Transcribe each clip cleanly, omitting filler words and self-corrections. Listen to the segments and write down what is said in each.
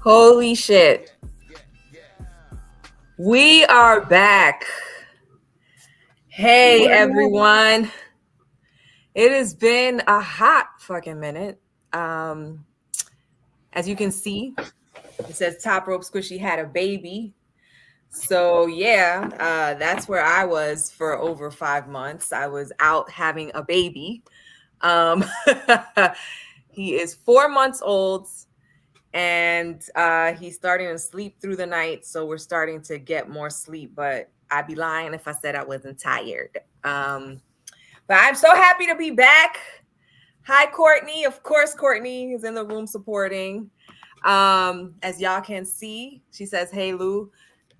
Holy shit. We are back. Hey, everyone. It has been a hot fucking minute. As you can see, it says Top Rope Squishy had a baby. So, yeah, that's where I was for over 5 months. I was out having a baby. He is 4 months old. And he's starting to sleep through the night, so we're starting to get more sleep. But I'd be lying if I said I wasn't tired. But I'm so happy to be back. Hi, Courtney. Of course, Courtney is in the room supporting. As y'all can see, she says, "Hey, Lou."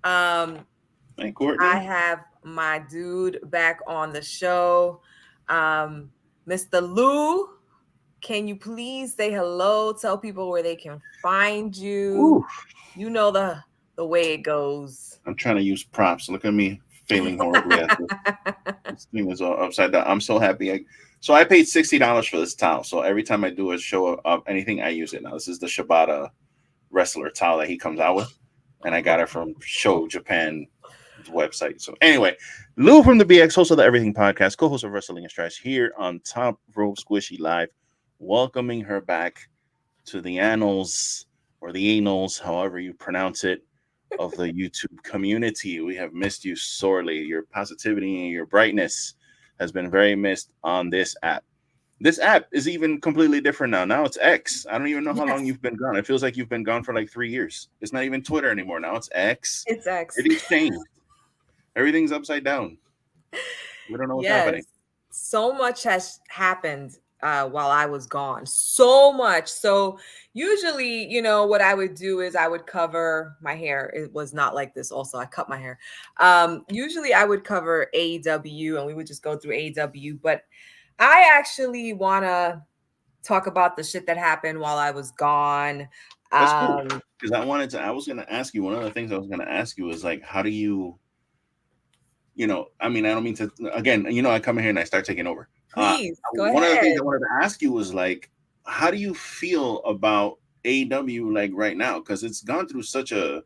Hey, Courtney. I have my dude back on the show, Mr. Lou. Can you please say hello? Tell people where they can find you. Ooh. You know the way it goes. I'm trying to use props. Look at me failing horribly at this. This thing is all upside down. I'm so happy. So I paid $60 for this towel. So every time I do a show of anything, I use it. Now this is the Shibata wrestler towel that he comes out with, and I got it from Show Japan website. So anyway, Lou from the BX, host of the Everything Podcast, co-host of Wrestling and Trash here on Top Rope Squishy Live, welcoming her back to the annals or the annals, however you pronounce it, of the YouTube community. We have missed you sorely. Your positivity and your brightness has been very missed on this app. This app is even completely different now. Now it's X. I don't even know how long you've been gone. It feels like you've been gone for like 3 years. It's not even Twitter anymore. Now it's X. It's X. It changed. Everything's upside down. We don't know what's happening. So much has happened while I was gone. So much. So usually, what I would do is I would cover my hair. It was not like this. Also, I cut my hair. Usually I would cover AEW and we would just go through AEW. But I actually want to talk about the shit that happened while I was gone. That's cool. Because I was going to ask you, one of the things I was going to ask you is like, how do you, I don't mean to, again, I come in here and I start taking over. Please, go ahead. One of the things I wanted to ask you was like, how do you feel about AEW like right now? Because it's gone through such a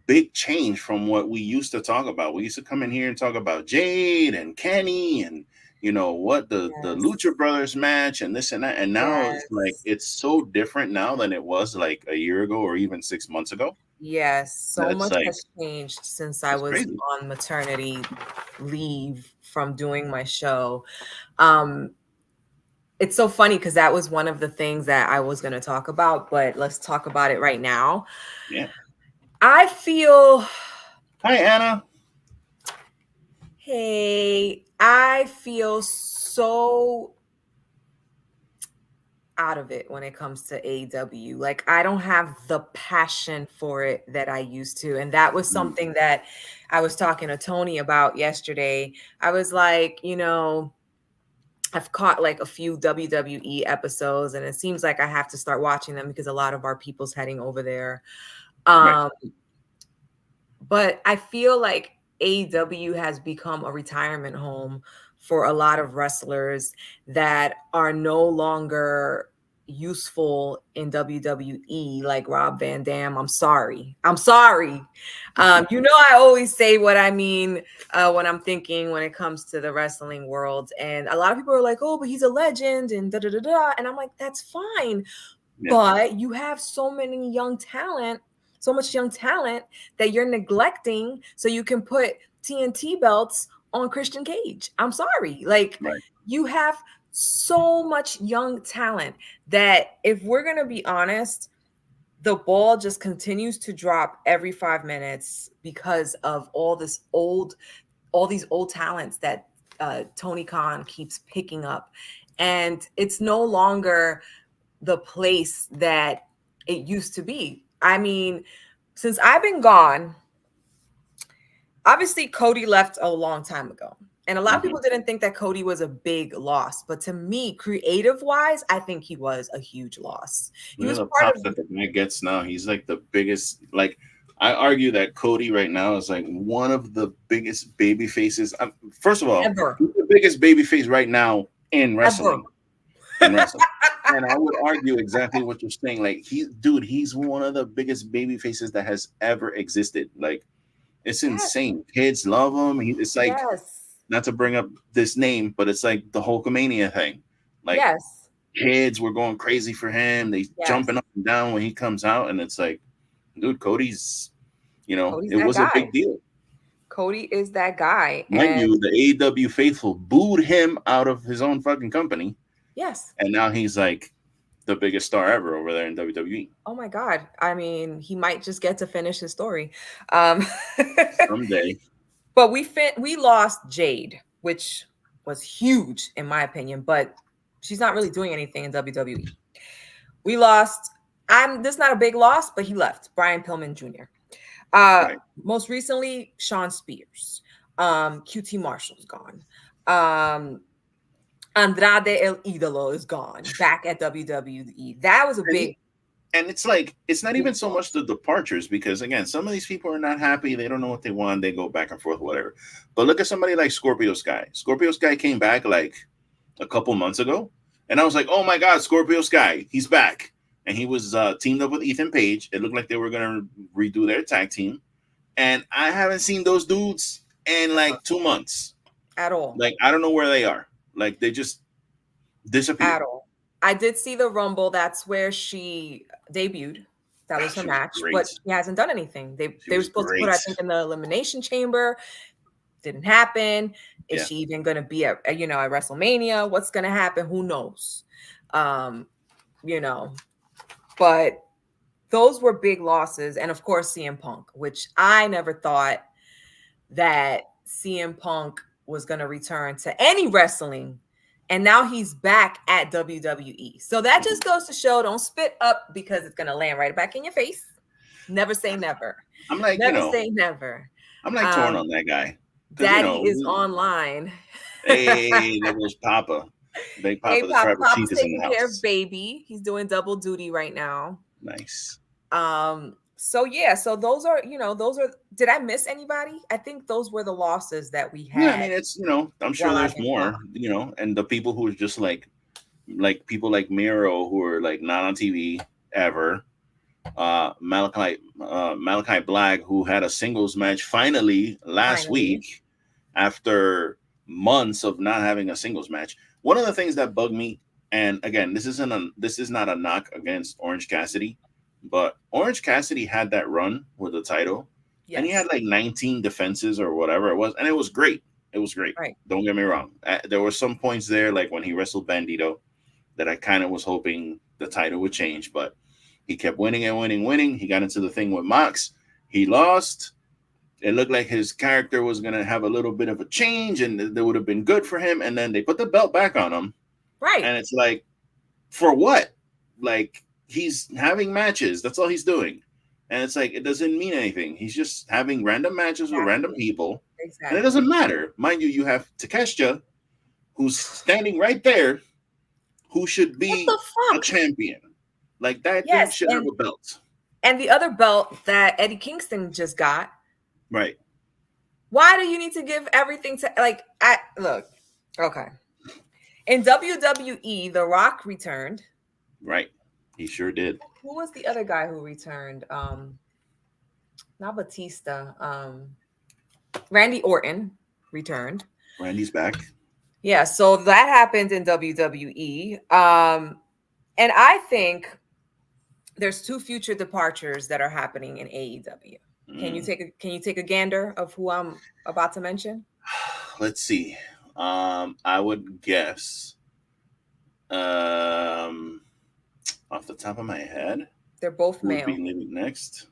big change from what we used to talk about. We used to come in here and talk about Jade and Kenny and, what the Lucha Brothers match and this and that. And now it's like, it's so different now than it was like a year ago or even 6 months ago. Yes, so much has changed since I was on maternity leave from doing my show. It's so funny because that was one of the things that I was going to talk about, but let's talk about it right now. Yeah. I feel... Hi, Anna. Hey, I feel so out of it when it comes to AEW. Like, I don't have the passion for it that I used to. And that was something that I was talking to Tony about yesterday. I was like, I've caught like a few WWE episodes and it seems like I have to start watching them because a lot of our people's heading over there. Right. But I feel like AEW has become a retirement home for a lot of wrestlers that are no longer useful in WWE, like Rob Van Dam. I'm sorry. I always say what I mean when I'm thinking when it comes to the wrestling world. And a lot of people are like, oh, but he's a legend and da-da-da-da. And I'm like, that's fine. Yeah. But you have so much young talent that you're neglecting so you can put TNT belts on Christian Cage. I'm sorry. You have so much young talent that if we're going to be honest, the ball just continues to drop every 5 minutes because of all these old talents that Tony Khan keeps picking up. And it's no longer the place that it used to be. I mean, since I've been gone, obviously Cody left a long time ago. And a lot of people didn't think that Cody was a big loss. But to me, creative-wise, I think he was a huge loss. He was part of that the guy gets now. He's like the biggest, like, I argue that Cody right now is like one of the biggest baby faces. First of all, ever. He's the biggest baby face right now in wrestling. And I would argue exactly what you're saying. Like he's one of the biggest baby faces that has ever existed. Like it's Yes. insane. Kids love him. It's like Yes. not to bring up this name, but it's like the Hulkamania thing. Like Yes. kids were going crazy for him. They Yes. jumping up and down when he comes out, and it's like, dude, Cody's, Cody's it that was a guy. big deal. Cody is that guy. Mind And you, the AEW faithful booed him out of his own fucking company, yes. and now he's like the biggest star ever over there in WWE. Oh my God. I mean, he might just get to finish his story. Um, Someday, but we lost Jade, which was huge in my opinion, but she's not really doing anything in WWE. We lost, this is not a big loss, but he left, Brian Pillman Jr. right? Most recently, Sean Spears. QT Marshall's gone. Andrade El Idolo is gone, back at WWE. That was a big, And it's like it's not big even so loss. much the departures because again, some of these people are not happy. They don't know what they want. They go back and forth, whatever. But look at somebody like Scorpio Sky. Scorpio Sky came back like a couple months ago, and I was like, "Oh my God, Scorpio Sky, he's back!" And he was teamed up with Ethan Page. It looked like they were gonna redo their tag team, and I haven't seen those dudes in like 2 months. At all. Like I don't know where they are. Like they just disappeared. At all. I did see the Rumble. That's where she debuted. That was her She was match, great. but she hasn't done anything. They were was supposed to put her, I great. think, in the Elimination Chamber. Didn't happen. Is Yeah. she even going to be at at WrestleMania? What's going to happen? Who knows? Um, you know, but those were big losses, and of course CM Punk, which I never thought that CM Punk was going to return to any wrestling, and now he's back at WWE. So that just goes to show, don't spit up because it's going to land right back in your face. Never say never. I'm like, Never say never. I'm like torn on that guy. Daddy is online. Hey, there goes Papa. Big Papa, Hey, the Pop, tribal Pop's chief is in taking the care of house. baby. He's doing double duty right now. Nice. So yeah, so those are, did I miss anybody? I think those were the losses that we Yeah, I had mean, it's I'm sure while I've there's been more, gone. and the people who are just like people like Miro who are like not on TV ever. Malachi Black, who had a singles match finally last Finally. week after months of not having a singles match. One of the things that bugged me, and again, this is not a knock against Orange Cassidy, but Orange Cassidy had that run with the title, and he Yes. had like 19 defenses or whatever it was, and it was great. It was great. Right. Don't get me wrong. There were some points there, like when he wrestled Bandito, that I kind of was hoping the title would change, but he kept winning and winning, winning. He got into the thing with Mox. He lost. It looked like his character was going to have a little bit of a change and that would have been good for him. And then they put the belt back on him. Right. And it's like, for what? Like, he's having matches. That's all he's doing. And it's like, it doesn't mean anything. He's just having random matches with random people. And it doesn't matter. Mind you, you have Takeshita, who's standing right there, who should be a champion. Like, that dude should have a belt. And the other belt that Eddie Kingston just got. Right. Why do you need to give everything to, look, okay. In WWE, The Rock returned. Right. He sure did. Who was the other guy who returned? Not Batista. Randy Orton returned. Randy's back. Yeah, so that happened in WWE. And I think there's two future departures that are happening in AEW. Can you take a gander of who I'm about to mention? Let's see. I would guess off the top of my head, they're both male. Would be leaving next.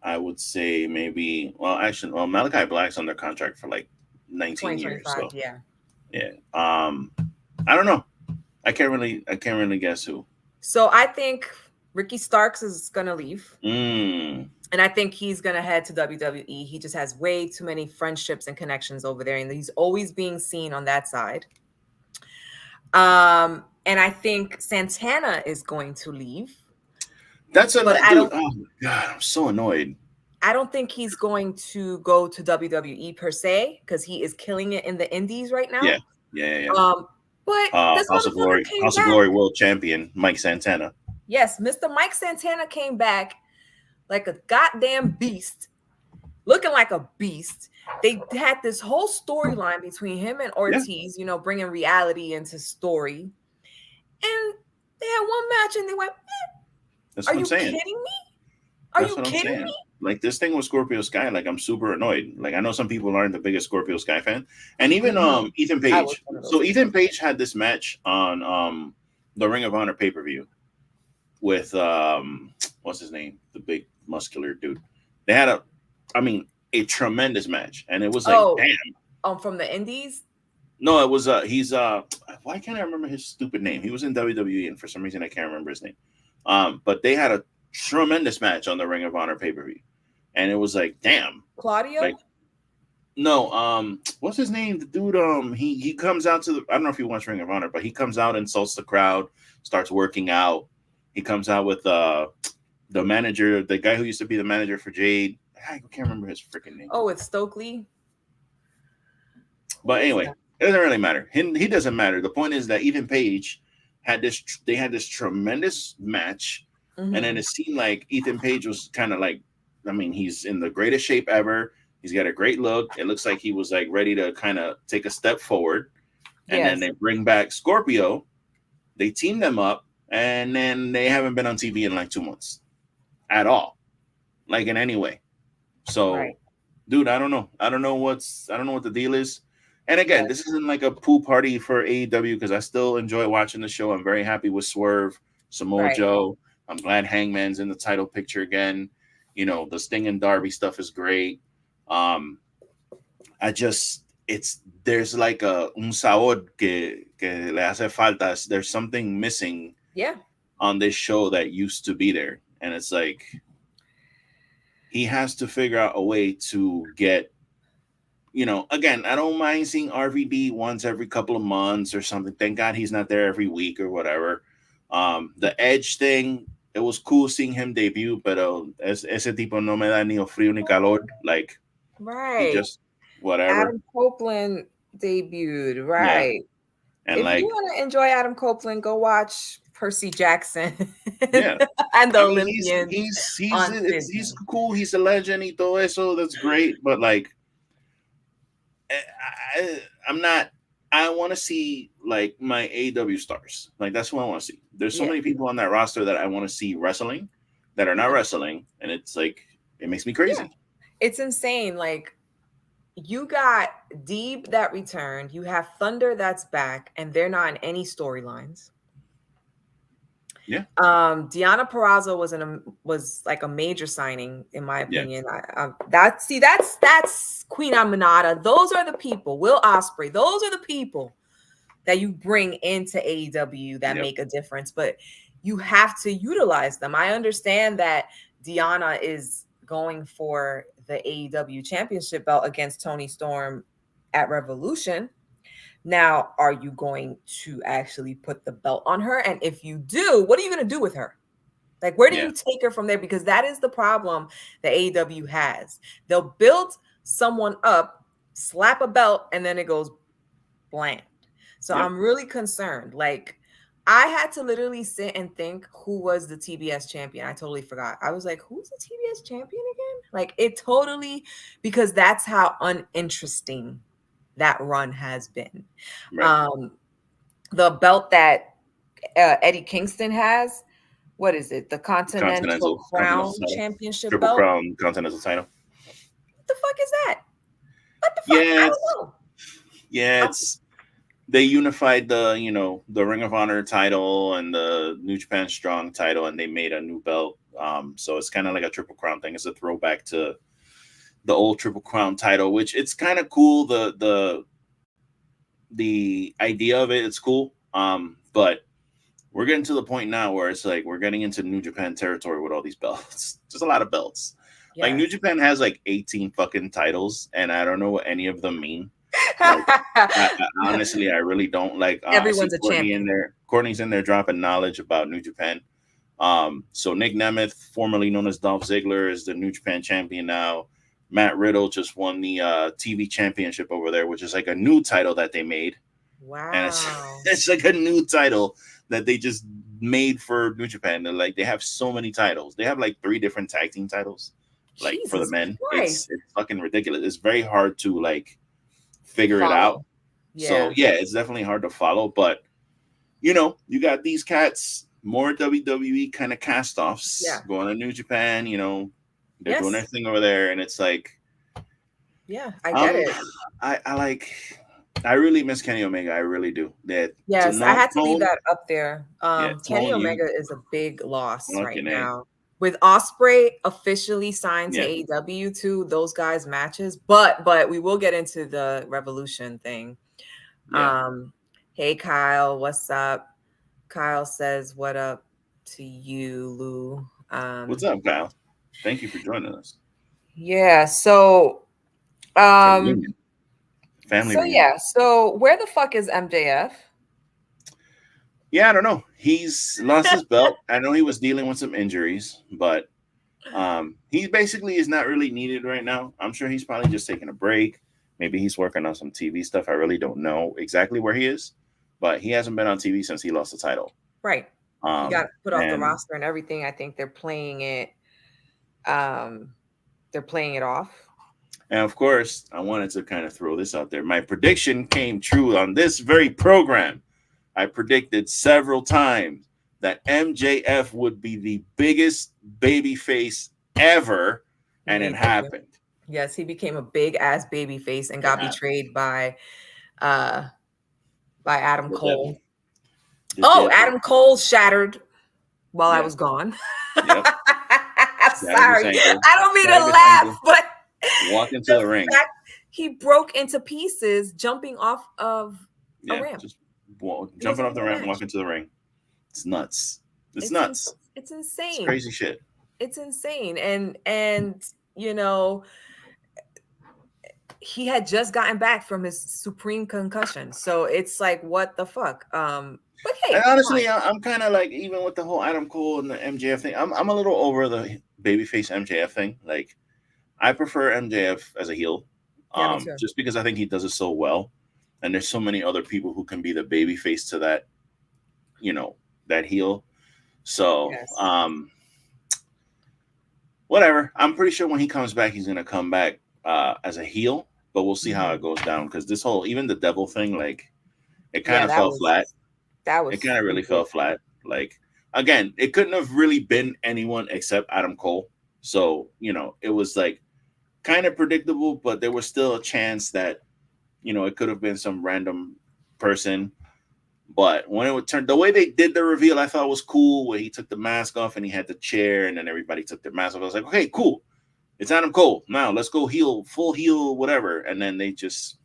I would say maybe. Well, Malachi Black's under contract for like 19 years. So yeah. I don't know. I can't really guess who. So I think Ricky Starks is gonna leave. And I think he's going to head to WWE. He just has way too many friendships and connections over there. And he's always being seen on that side. And I think Santana is going to leave. That's a dude. Oh, my God. I'm so annoyed. I don't think he's going to go to WWE per se because he is killing it in the indies right now. Yeah. But this motherfucker came House of back. Glory world champion Mike Santana. Yes, Mr. Mike Santana came back like a goddamn beast, looking like a beast. They had this whole storyline between him and Ortiz, you know, bringing reality into story. And they had one match and they went, That's are what I'm you saying. kidding me? Are you kidding me? Like this thing with Scorpio Sky, like I'm super annoyed. Like I know some people aren't the biggest Scorpio Sky fan, and even Ethan Page. So Ethan Page had this match on the Ring of Honor pay-per-view with what's his name, the big muscular dude. They had a tremendous match, and it was like damn. From the Indies. No, it was he's why can't I remember his stupid name? He was in WWE, and for some reason I can't remember his name. But they had a tremendous match on the Ring of Honor pay-per-view, and it was like damn. Claudio. Like, no, what's his name? The dude, he comes out to the. I don't know if he wants Ring of Honor, but he comes out, insults the crowd, starts working out. He comes out with the manager, the guy who used to be the manager for Jade. I can't remember his freaking name. Oh, it's Stokely. But anyway, it doesn't really matter. He doesn't matter. The point is that Ethan Page had this. They had this tremendous match, and then it seemed like Ethan Page was kind of like. I mean, he's in the greatest shape ever. He's got a great look. It looks like he was like ready to kind of take a step forward. And then they bring back Scorpio. They team them up, and then they haven't been on TV in like 2 months at all, like in any way. So, dude, I don't know. I don't know what the deal is. And again, this isn't like a pool party for AEW because I still enjoy watching the show. I'm very happy with Swerve, Samoa Joe. I'm glad Hangman's in the title picture again. You know, the Sting and Darby stuff is great. There's like un sabor que le hace falta. There's something missing on this show that used to be there. And it's like, he has to figure out a way to get, you know, again, I don't mind seeing RVD once every couple of months or something. Thank God he's not there every week or whatever. The Edge thing, it was cool seeing him debut, but ese tipo no me da ni frío ni calor. Like, he just whatever. Adam Copeland debuted, right? Yeah. And if you want to enjoy Adam Copeland, go watch Percy Jackson. And the Olympians. He's cool. He's a legend. Y todo eso. That's great. But like, I'm not. I want to see like my AEW stars. Like that's what I want to see. There's so many people on that roster that I want to see wrestling that are not wrestling, and it's like it makes me crazy. Yeah. It's insane. Like you got Deeb that returned, you have Thunder that's back, and they're not in any storylines. Yeah. Deonna Purrazzo was like a major signing in my opinion. That's Queen Aminata. Those are the people. Will Ospreay. Those are the people that you bring into AEW that make a difference. But you have to utilize them. I understand that Deonna is going for the AEW championship belt against Toni Storm at Revolution. Now, are you going to actually put the belt on her? And if you do, what are you going to do with her? Like, where do you take her from there? Because that is the problem that AEW has. They'll build someone up, slap a belt, and then it goes bland. So I'm really concerned. Like, I had to literally sit and think who was the TBS champion. I totally forgot. I was like, who's the TBS champion again? Like, it totally, because that's how uninteresting that run has been. The belt that Eddie Kingston has, what is it? The Continental Crown Championship Triple belt? Crown Continental title. What the fuck is that? What the fuck? I don't know. Yeah, they unified the Ring of Honor title and the New Japan Strong title, and they made a new belt. So it's kind of like a Triple Crown thing. It's a throwback to the old Triple Crown title, which it's kind of cool. The idea of it's cool. But we're getting to the point now where it's like we're getting into New Japan territory with all these belts. Just a lot of belts. Yeah. Like New Japan has like 18 fucking titles, and I don't know what any of them mean. Like, honestly, I really don't. Like everyone's a champion in there. Courtney's in there dropping knowledge about New Japan. So Nick Nemeth, formerly known as Dolph Ziggler, is the New Japan champion now. Matt Riddle just won the TV championship over there, which is like a new title that they made. and it's Wow. it's like a new title that they just made for New Japan. They're like, they have so many titles. They have like 3 different tag team titles, like for the Jesus men. Christ. It's fucking ridiculous. It's very hard to like figure it out. Follow. So Yeah. yeah, it's definitely hard to follow. But you got these cats, more WWE kind of cast offs Yeah. going to New Japan. They're doing their Yes. thing over there, and it's like, Yeah, I get um, it. I like, I really miss Kenny Omega. I really do. That to Yes, I know had to leave Tone, that up there. yeah, Kenny Tone, Omega you is a big loss right fucking a, now. With Osprey officially signed to yeah, AEW too, those guys matches. But we will get into the Revolution thing. yeah. Um, hey Kyle, what's up? Kyle says, "What up to you, Lou?" What's up, Kyle? Thank you for joining us. Yeah. So, It's a um, reunion, family so reunion. yeah. So where the fuck is MJF? Yeah, I don't know. He's lost his belt. I know he was dealing with some injuries, but he basically is not really needed right now. I'm sure he's probably just taking a break. Maybe he's working on some TV stuff. I really don't know exactly where he is, but he hasn't been on TV since he lost the title. Right. He got put off the And roster and everything. I think they're playing it. Um, they're playing it off. and of course, I wanted to kind of throw this out there. My prediction came true on this very program. I predicted several times that MJF would be the biggest babyface ever, and it In AEW. happened. Yes, he became a big ass baby face and It got happened. betrayed uh by Adam The Cole. devil. The Oh, devil. Adam Cole shattered while I Yeah. was gone. Yep. I'm Shattered his sorry. ankle. I don't mean to Shattered his laugh, ankle. but Walked into the the ring. fact he broke into pieces jumping off of a Yeah. ramp. Just It wasn't jumping off even the a ramp, match. walking to the ring. It's nuts. It's nuts. It's It's insane. crazy shit. It's insane. And you know, he had just gotten back from his supreme concussion. So it's like, what the fuck? But And hey, fine. honestly, I'm kind of like, even with the whole Adam Cole and the MJF thing, I'm a little over the babyface MJF thing. Like, I prefer MJF as a heel, Yeah, me too. just because I think he does it so well, and there's so many other people who can be the babyface to that, that heel. So, Yes. whatever. I'm pretty sure when he comes back, he's gonna come back as a heel, but we'll see how Mhm. it goes down, because this whole, even the devil thing, like, it kind Yeah, of fell flat. that It was kind of really stupid. fell flat. Like, again, it couldn't have really been anyone except Adam Cole. So, it was like kind of predictable, but there was still a chance that, it could have been some random person. But when it would turn, the way they did the reveal, I thought was cool. Where he took the mask off and he had the chair, and then everybody took their mask off. I was like, okay, cool. It's Adam Cole. Now let's go heel, full heel, whatever. And then they just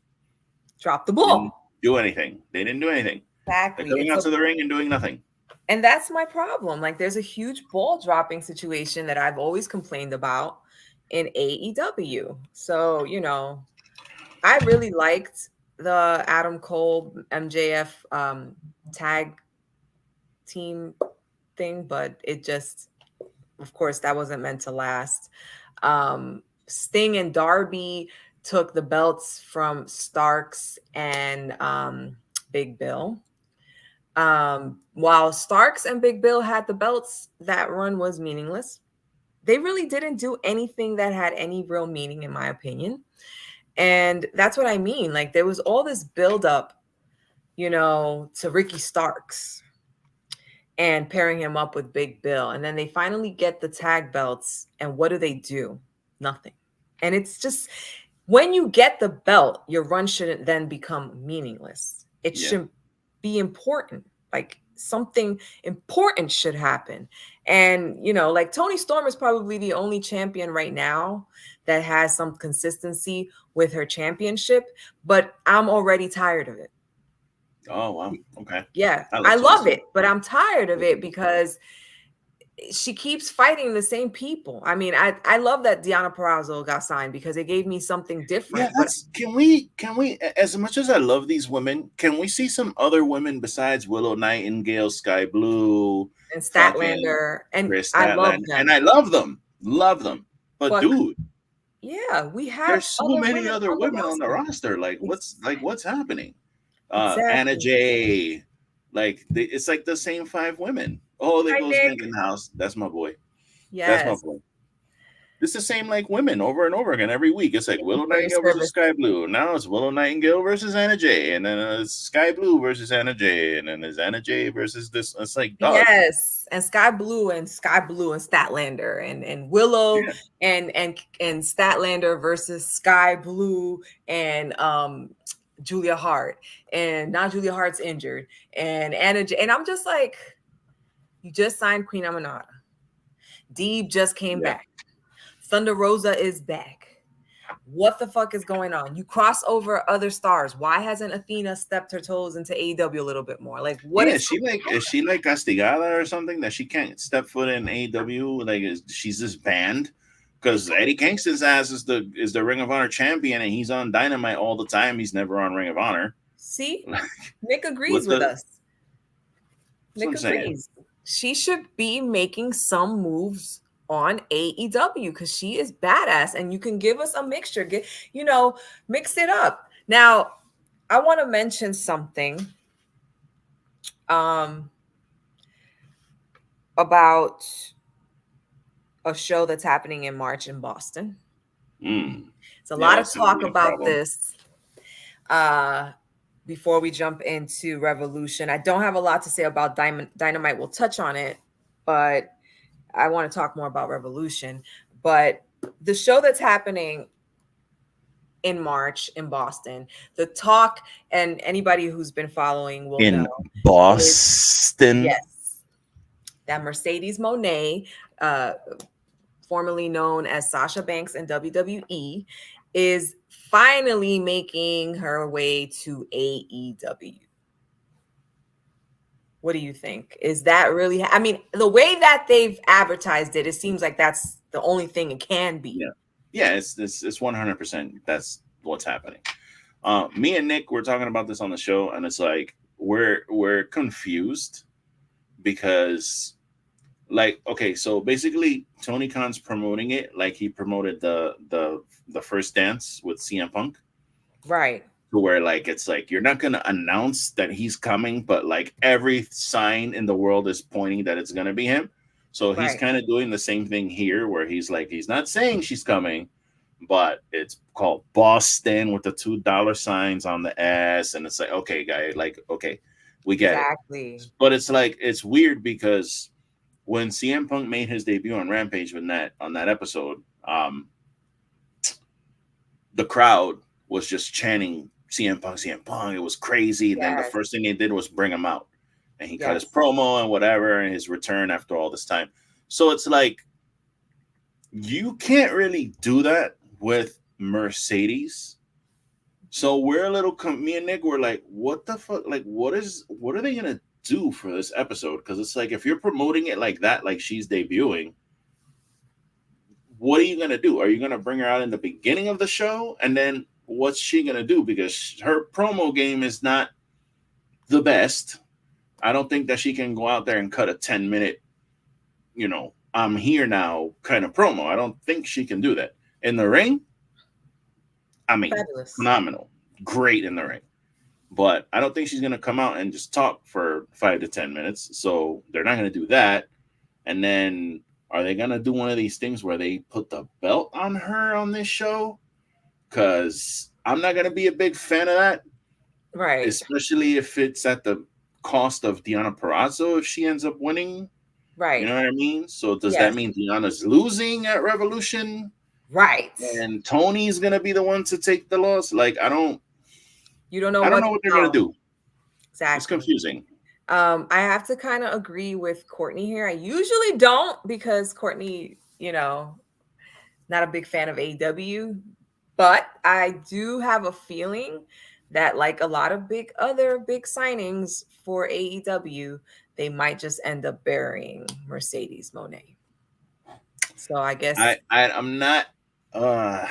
Drop the didn't ball. do anything. They didn't do anything. They're Exactly. coming out to the ring and doing nothing. And that's my problem. Like, there's a huge ball dropping situation that I've always complained about in AEW. So, I really liked the Adam Cole MJF tag team thing, but it just, of course, that wasn't meant to last. Sting and Darby took the belts from Starks and Big Bill. While Starks and Big Bill had the belts, that run was meaningless. They really didn't do anything that had any real meaning, in my opinion. And that's what I mean. Like, there was all this buildup, to Ricky Starks and pairing him up with Big Bill. And then they finally get the tag belts. And what do? Nothing. And it's just, when you get the belt, your run shouldn't then become meaningless. It Yeah. should be important. Like, something important should happen. And, like, Tony Storm is probably the only champion right now that has some consistency with her championship, but I'm already tired of it. Oh wow. Okay. Yeah, I I like Tony love Storm. it, but I'm tired of it because she keeps fighting the same people. I mean, I love that Deonna Purrazzo got signed because it gave me something Yeah, different. But that's can we as much as I love these women, can we see some other women besides Willow Nightingale, Sky Blue, and fucking Statlander, and Chris I love Statland? And them. I love them. Love them. But But dude, yeah, we have there's so other many women other on the women on the roster. roster. Like what's Exactly. happening? Anna Exactly. Jay. Like it's like the same 5 women. Oh, there Hi, goes Nick. Nick in the house. That's my boy. That's my Yes. boy. It's the same like women over and over again every week. It's like Thank you Willow for your Nightingale versus service. Sky Blue. Now it's Willow Nightingale versus Anna Jay, and then it's Sky Blue versus Anna Jay, and then it's Anna Jay versus this. It's like dog. Yes, and Sky Blue and Statlander and Willow Yeah, and Statlander versus Sky Blue and Julia Hart, and now Julia Hart's injured, and and I'm just like, you just signed Queen Aminata. Deeb just came yeah, back. Thunder Rosa is back. What the fuck is going on? You cross over other stars. Why hasn't Athena stepped her toes into AEW a little bit more? Like, what yeah. is Is she like castigada or something that she can't step foot in AEW? Like she's just banned because Eddie Kingston's ass is the Ring of Honor champion, and he's on Dynamite all the time. He's never on Ring of Honor. See? Nick agrees What with the? us. That's what Nick I'm saying. agrees. She should be making some moves on AEW because she is badass, and you can give us a mixture. Mix it up. Now, I want to mention something um about a show that's happening in March in Boston. Mm. It's a Yeah, lot of that's gonna talk be a about problem. this. Before we jump into Revolution, I don't have a lot to say about Dynamite. We'll touch on it, but I want to talk more about Revolution. But the show that's happening in March in Boston, the talk, and anybody who's been following will know, In is Boston. yes, that Mercedes Monet, formerly known as Sasha Banks in WWE, is finally making her way to AEW. What do you think? Is that really? I mean, the way that they've advertised it, it seems like that's the only thing it can be. Yeah, yeah. It's 100%. That's what's happening. Me and Nick were talking about this on the show, and it's like we're confused because like okay, so basically Tony Khan's promoting it like he promoted the first dance with CM Punk, Right, to where like it's like you're not gonna announce that he's coming, but like every sign in the world is pointing that it's gonna be him. So he's right, kind of doing the same thing here, where he's like he's not saying she's coming, but it's called Boston with the $2 signs on the S, and it's like okay, guy, like okay, we get it. exactly. But it's like it's weird because when CM Punk made his debut on Rampage with that on that episode, the crowd was just chanting CM Punk, CM Punk. It was crazy. Then the Yes, first thing they did was bring him out, and he cut his yes, promo and whatever, and his return after all this time. So it's like you can't really do that with Mercedes. So we're a little. Me and Nick were like, "What the fuck? Like, what are they gonna do for this episode?" Because it's like if you're promoting it like that, like she's debuting, what are you gonna do? Are you gonna bring her out in the beginning of the show, and then what's she gonna do? Because her promo game is not the best. I don't think that she can go out there and cut a 10-minute, I'm here now kind of promo. I don't think she can do that in the ring. I mean, fabulous. phenomenal, great in the ring. But I don't think she's gonna come out and just talk for 5 to 10 minutes. So they're not gonna do that. And then are they gonna do one of these things where they put the belt on her on this show? Because I'm not gonna be a big fan of that, Right, especially if it's at the cost of Deonna Purrazzo if she ends up winning. You right, know what I mean? So does that yes, mean Deanna's losing at Revolution right. and Tony's gonna be the one to take the loss? Like You don't know I don't what. know what they're gonna do. It's Exactly. confusing. I have to kind of agree with Courtney here. I usually don't because Courtney, not a big fan of AEW, but I do have a feeling that, like a lot of other big signings for AEW, they might just end up burying Mercedes Monet. So I guess I'm not uh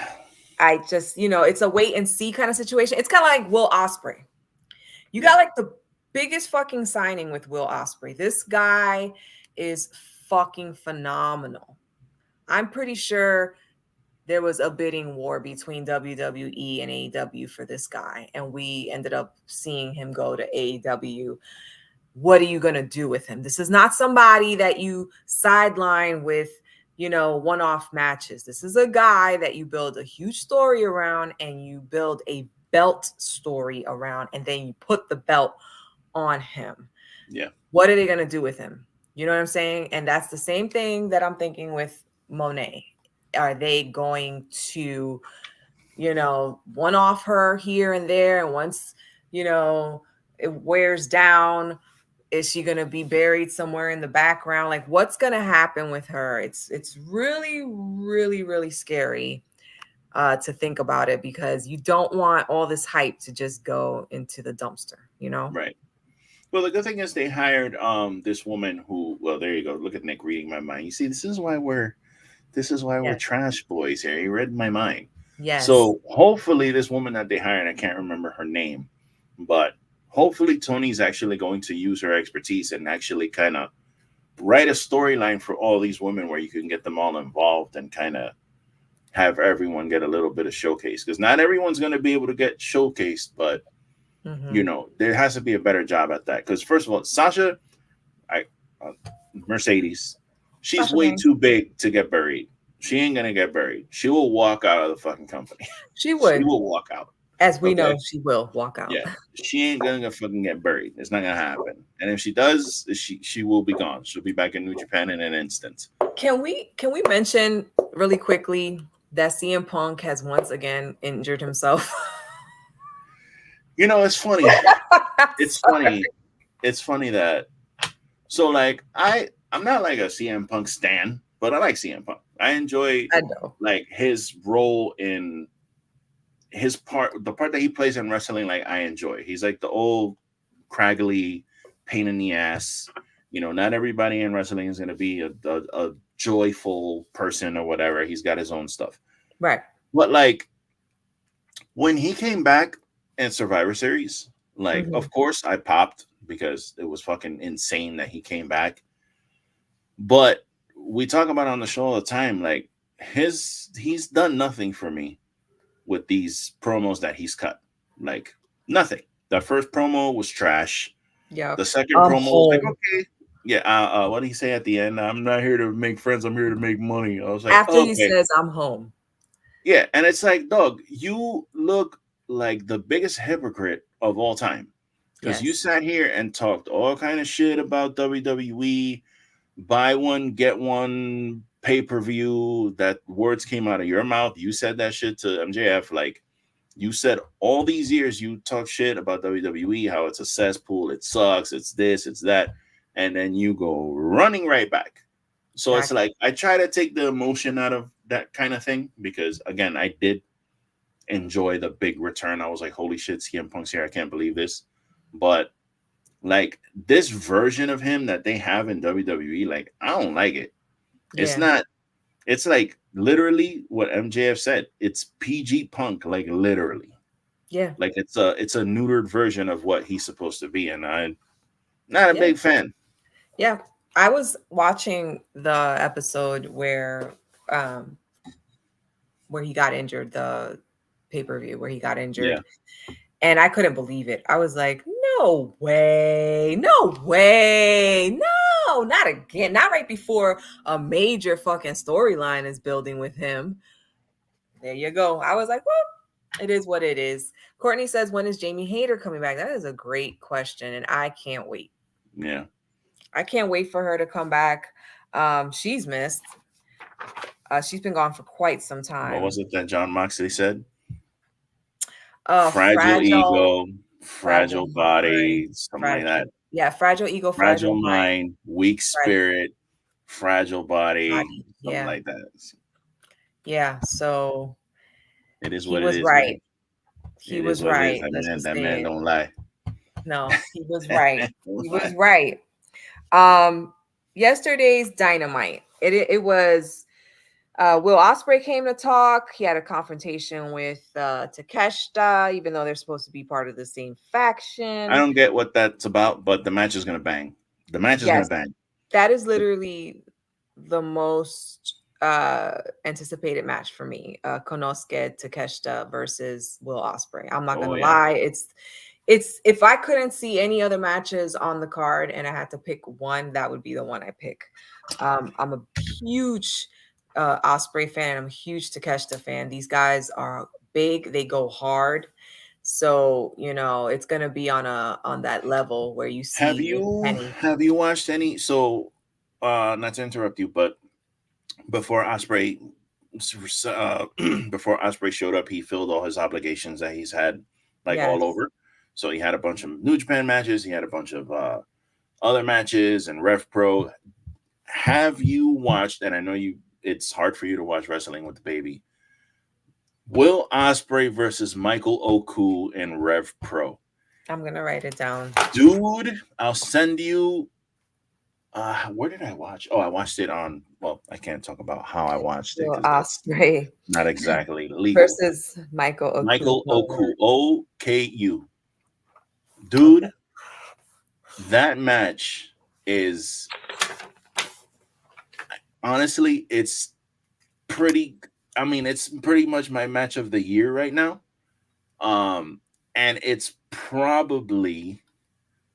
I just, it's a wait and see kind of situation. It's kind of like Will Osprey. You yeah. got like the biggest fucking signing with Will Osprey. This guy is fucking phenomenal. I'm pretty sure there was a bidding war between WWE and AEW for this guy, and we ended up seeing him go to AEW. What are you going to do with him? This is not somebody that you sideline with, one-off matches. This is a guy that you build a huge story around, and you build a belt story around, and then you put the belt on him. Yeah. What are they going to do with him? You know what I'm saying? And that's the same thing that I'm thinking with Mone. Are they going to, one off her here and there? And once, it wears down, is she going to be buried somewhere in the background? Like, what's going to happen with her? It's really, really, really scary to think about it, because you don't want all this hype to just go into the dumpster, Right. Well, the good thing is they hired this woman who, well, there you go. Look at Nick reading my mind. You see, this is why we're Yes. trash boys here. He read my mind. Yes. So hopefully this woman that they hired, I can't remember her name, but hopefully Tony's actually going to use her expertise and actually kind of write a storyline for all these women where you can get them all involved and kind of have everyone get a little bit of showcase, because not everyone's going to be able to get showcased, but there has to be a better job at that. Because first of all, Sasha, uh, Mercedes, she's Sasha way Banks. too big to get buried. She ain't gonna get buried. She will walk out of the fucking company. She She would. will walk out. As we Okay. know, she will walk out. Yeah. She ain't gonna fucking get buried. It's not gonna happen. And if she does, she will be gone. She'll be back in New Japan in an instant. Can we mention really quickly that CM Punk has once again injured himself? It's funny. It's funny. It's funny that like I'm not like a CM Punk stan, but I like CM Punk. I enjoy like his role in his the part that he plays in wrestling. Like, I enjoy. He's like the old craggly pain in the ass. Not everybody in wrestling is going to be a joyful person or whatever. He's got his own stuff. Right. But like when he came back in Survivor Series, like, of course I popped because it was fucking insane that he came back. But we talk about on the show all the time, like he's done nothing for me with these promos that he's cut. Like, nothing. The first promo was trash. Yeah. The second promo was like, okay. Yeah, what did he say at the end? I'm not here to make friends, I'm here to make money. I was like, after okay. He says, I'm home. Yeah, and it's like, dog, you look like the biggest hypocrite of all time. Because you sat here and talked all kind of shit about WWE, buy one, get one pay-per-view, that words came out of your mouth. You said that shit to MJF. Like, you said all these years you talk shit about WWE, how it's a cesspool, it sucks, it's this, it's that, and then you go running right back. So it's like, I try to take the emotion out of that kind of thing, because again, I did enjoy the big return. I was like, holy shit, CM Punk's here, I can't believe this. But like, this version of him that they have in WWE, like, I don't like it. It's not, it's like literally what MJF said. It's PG Punk, like, literally. Yeah. Like, it's a neutered version of what he's supposed to be, and I'm not a big fan. Yeah. I was watching the episode where he got injured, the pay-per-view where he got injured. And I couldn't believe it. I was like, no way, no, not again. Not right before a major fucking storyline is building with him. There you go. I was like, well, it is what it is. Courtney says, when is Jamie Hayter coming back? That is a great question, and I can't wait. Yeah. I can't wait for her to come back. She's missed. She's been gone for quite some time. What was it that John Moxley said? Fragile ego, fragile body, something like that. Yeah, fragile ego, fragile mind, weak spirit, fragile body, something like that. Yeah, so it is what it is. Right. Man. He was right. That man don't lie. No, he was right. He was right. Yesterday's Dynamite. It was Will Ospreay came to talk. He had a confrontation with Takeshita, even though they're supposed to be part of the same faction. I don't get what that's about, but the match is gonna bang. The match is gonna bang. That is literally the most anticipated match for me. Konosuke Takeshita versus Will Ospreay. I'm not Oh gonna yeah. lie, it's if I couldn't see any other matches on the card and I had to pick one, that would be the one I pick. I'm a huge Osprey fan. I'm a huge Takeshita fan. These guys are big. They go hard. So, it's gonna be on that level where you Have see maybe you Penny. have you watched any? So, not to interrupt you, but before Osprey, before Osprey showed up, he filled all his obligations that he's had like all Yes. over. So he had a bunch of New Japan matches. He had a bunch of other matches and Rev Pro. Have you watched? And I know you. It's hard for you to watch wrestling with the baby. Will Osprey versus Michael Oku in Rev Pro. I'm gonna write it down. Dude, I'll send you. Where did I watch? Oh, I watched it on. Well, I can't talk about how I watched it Will because that's Ospreay not exactly legal. versus Michael Oku. Michael Oku, OKU, Okay. dude. That match is honestly, it's pretty. I mean, it's pretty much my match of the year right now. Um, and it's probably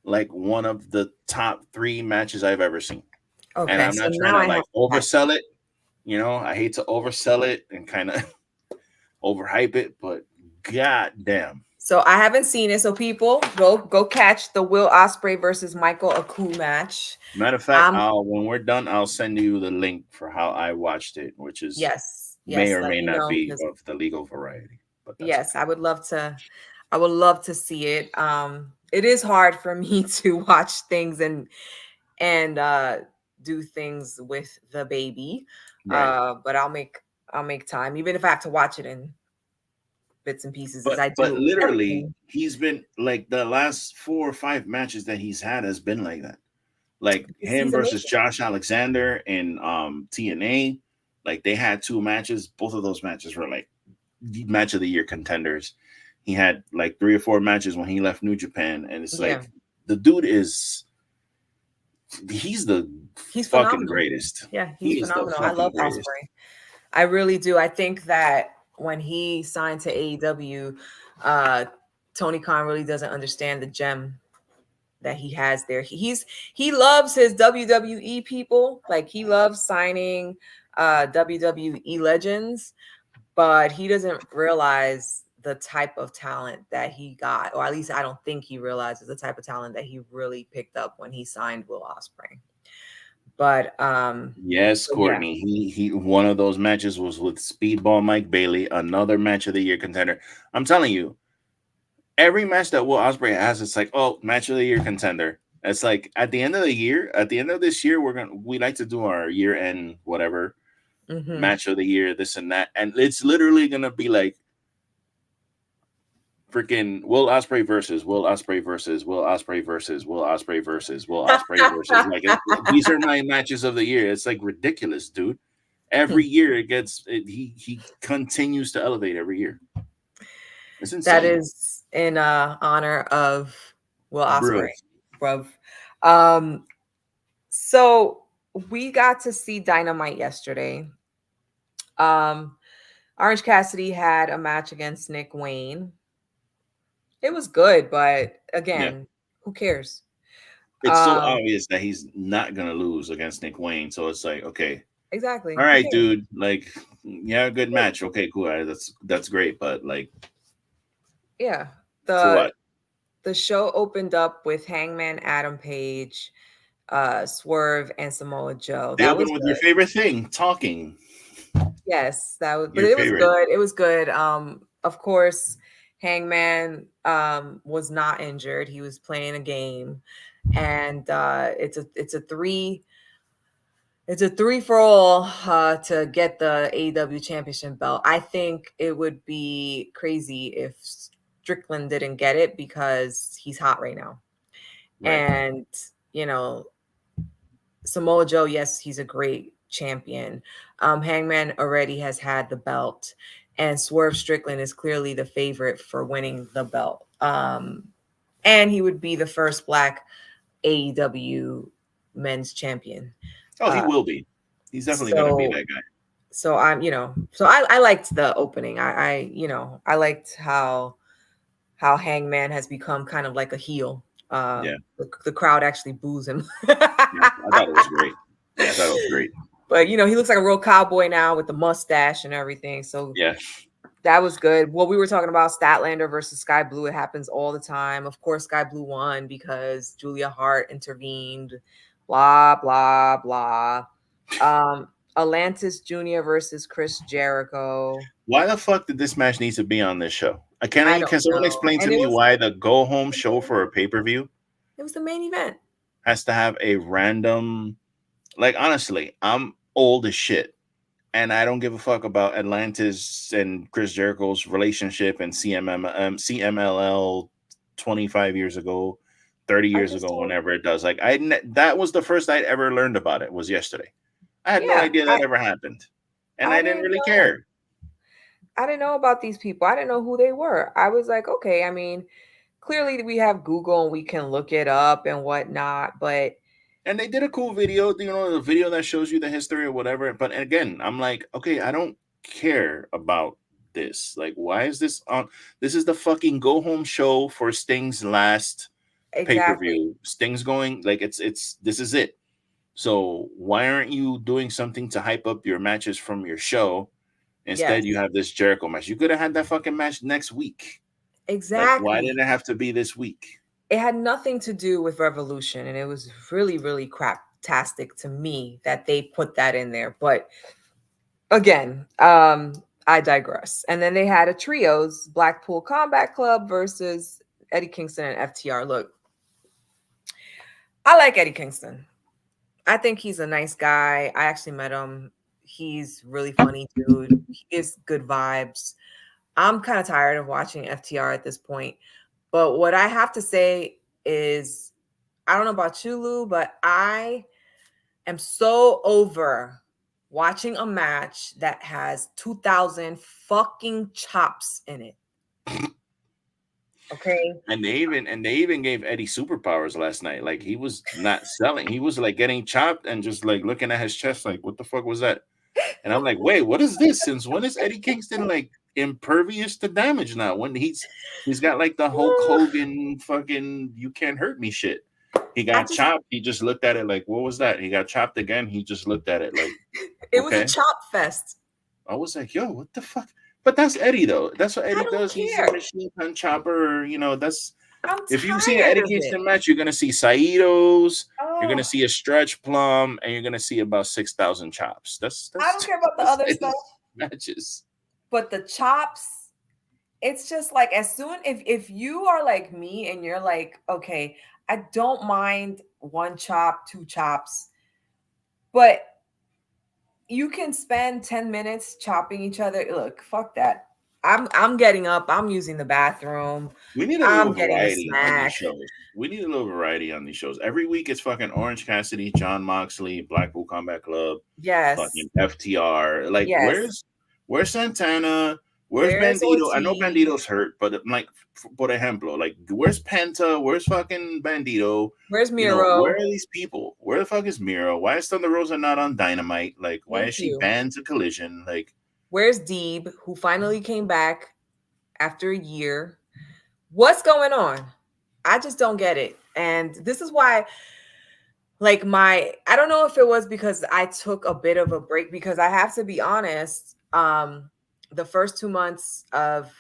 like one of the top 3 matches I've ever seen. And Okay. I'm So not trying now to I have like to catch. oversell it. I hate to oversell it and kind of overhype it, but god damn. So I haven't seen it. So people go catch the Will Ospreay versus Michael Oku match. Matter of fact, Um, I'll when we're done, I'll send you the link for how I watched it, which is yes, may yes. or Let may me not know be because of the legal variety, but that's yes, okay. I would love to. I would love to see it. It is hard for me to watch things and do things with the baby. Right. But I'll make time, even if I have to watch it in bits and pieces, as But I but do literally, everything. he's been like the last 4 or 5 matches that he's had has been like that. Like him He's versus amazing. Josh Alexander in TNA. Like they had 2 matches. Both of those matches were like match of the year contenders. He had like 3 or 4 matches when he left New Japan, and it's Yeah, like the dude is he's the he's fucking phenomenal. greatest. Yeah, he's He is the phenomenal. I fucking love greatest. Osprey. I really do. I think that when he signed to AEW, uh, Tony Khan really doesn't understand the gem that he has there. He loves his WWE people. Like he loves signing WWE legends, but he doesn't realize the type of talent that he got, or at least I don't think he realizes the type of talent that he really picked up when he signed Will Ospreay. But Yes, yeah. Courtney. He one of those matches was with Speedball Mike Bailey, another match of the year contender. I'm telling you, every match that Will Ospreay has, it's like, oh, match of the year contender. It's like at the end of the year, at the end of this year, we like to do our year end whatever Hmm. match of the year, this and that, and it's literally gonna be like freaking Will Ospreay versus Will Ospreay versus Will Ospreay versus Will Ospreay versus Will Ospreay versus these are my matches of the year. It's like ridiculous, dude. Every year he continues to elevate every year. It's That insane, is in honor of Will bro. Ospreay, bruv. Um, so we got to see Dynamite yesterday. Um, Orange Cassidy had a match against Nick Wayne. It was good, but Yeah, again, who cares? it's so Um, obvious that he's not gonna lose against Nick Wayne. So it's like, okay, all exactly. Who right, cares? dude. Like, yeah, good match. Okay, cool. All right, that's great. But like, Yeah. for The what? the show opened up with Hangman Adam Page, Swerve, and Samoa Joe. They That open was with your good. favorite thing, talking. Yes, that was, but Your it was favorite. good. It was good. Of course, Hangman was not injured. He was playing a game, and it's a three for all to get the AEW championship belt. I think it would be crazy if Strickland didn't get it because he's hot right now. Right. And you know, Samoa Joe, yes, he's a great champion. Hangman already has had the belt, and Swerve Strickland is clearly the favorite for winning the belt. And he would be the first Black AEW men's champion. Oh, he Uh, will be. He's definitely gonna be so that guy. So I liked the opening. I liked how Hangman has become kind of like a heel. Yeah, The crowd actually boos him. yeah, I thought it was great. Yeah, I thought it was great. But he looks like a real cowboy now with the mustache and everything. So Yeah, that was good. Well, we were talking about Statlander versus Sky Blue. It happens all the time. Of course, Sky Blue won because Julia Hart intervened. Blah blah blah. Atlantis Jr. versus Chris Jericho. why the fuck did this match need to be on this show? I don't Can someone know. explain to And it me was why the go home show for a pay per view it was the main event. has to have a random? Like, honestly, I'm old as shit, and I don't give a fuck about Atlantis and Chris Jericho's relationship and CMLL 25 years ago, 30 I years just ago, don't. whenever it does. Like, that was the first I'd ever learned about it, was yesterday. I had no Yeah, idea that ever happened, and I I didn't didn't really know. care. I didn't know about these people. I didn't know who they were. I was like, okay. I mean, clearly we have Google and we can look it up and whatnot, but And they did a cool video, the video that shows you the history or whatever. But again, I'm like, okay, I don't care about this. Like, why is this on? This is the fucking go home show for Sting's last pay per exactly, view. Sting's going, like, it's this is it. So why aren't you doing something to hype up your matches from your show? Instead, you yes, have this Jericho match. You could have had that fucking match next week. Like, why did exactly. it have to be this week? It had nothing to do with Revolution, and it was really, really craptastic to me that they put that in there. But again, I digress. And then they had a trios Blackpool Combat Club versus Eddie Kingston and FTR. Look, I like Eddie Kingston. I think he's a nice guy. I actually met him. He's really funny, dude. He gives good vibes. I'm kind of tired of watching FTR at this point. But what I have to say is, I don't know about you, Lou, but I am so over watching a match that has 2,000 fucking chops in it. Okay. And they even gave Eddie superpowers last night. Like, he was not selling. He was like getting chopped and just like looking at his chest like, what the fuck was that? And I'm like, wait, what is this? Since when is Eddie Kingston like impervious to damage now? When he's got like the Hulk Hogan fucking you can't hurt me shit. He I got just, chopped. He just looked at it like, what was that? He got chopped again. He just looked at it like, it was a okay. chop fest. I was like, yo, what the fuck? But that's Eddie though. That's what I Eddie don't does. He's a care. machine gun chopper. That's I'm if you see an tired Eddie of it. Kingston match, you're gonna see Saitos, you're gonna Oh, see a stretch plum, and you're gonna see about 6,000 chops. I don't care about the That's other stuff, Eddie's matches. but the chops, it's just like as soon if you are like me and you're like, okay, I don't mind one chop, two chops, but you can spend 10 minutes chopping each other. Look, fuck that. I'm getting up, I'm using the bathroom, We need a little I'm getting a variety on these snack. shows. We need a little variety on these shows. Every week it's fucking Orange Cassidy, John Moxley, Blackpool Combat Club, Yes. fucking FTR. Like, Yes. where's Santana? Where's Where's Bandito? I know Ortiz? Bandito's hurt, but like, por ejemplo, like, where's Penta? Where's fucking Bandito? Where's Where Miro? are these people? Where the fuck is Miro? Why is Thunder Rosa not on Dynamite? Like, why is Thank she you. banned to Collision? Like, Where's Deeb, who finally came back after a year? What's going on? I just don't get it. And this is why, like, I don't know if it was because I took a bit of a break, because I have to be honest, the first 2 months of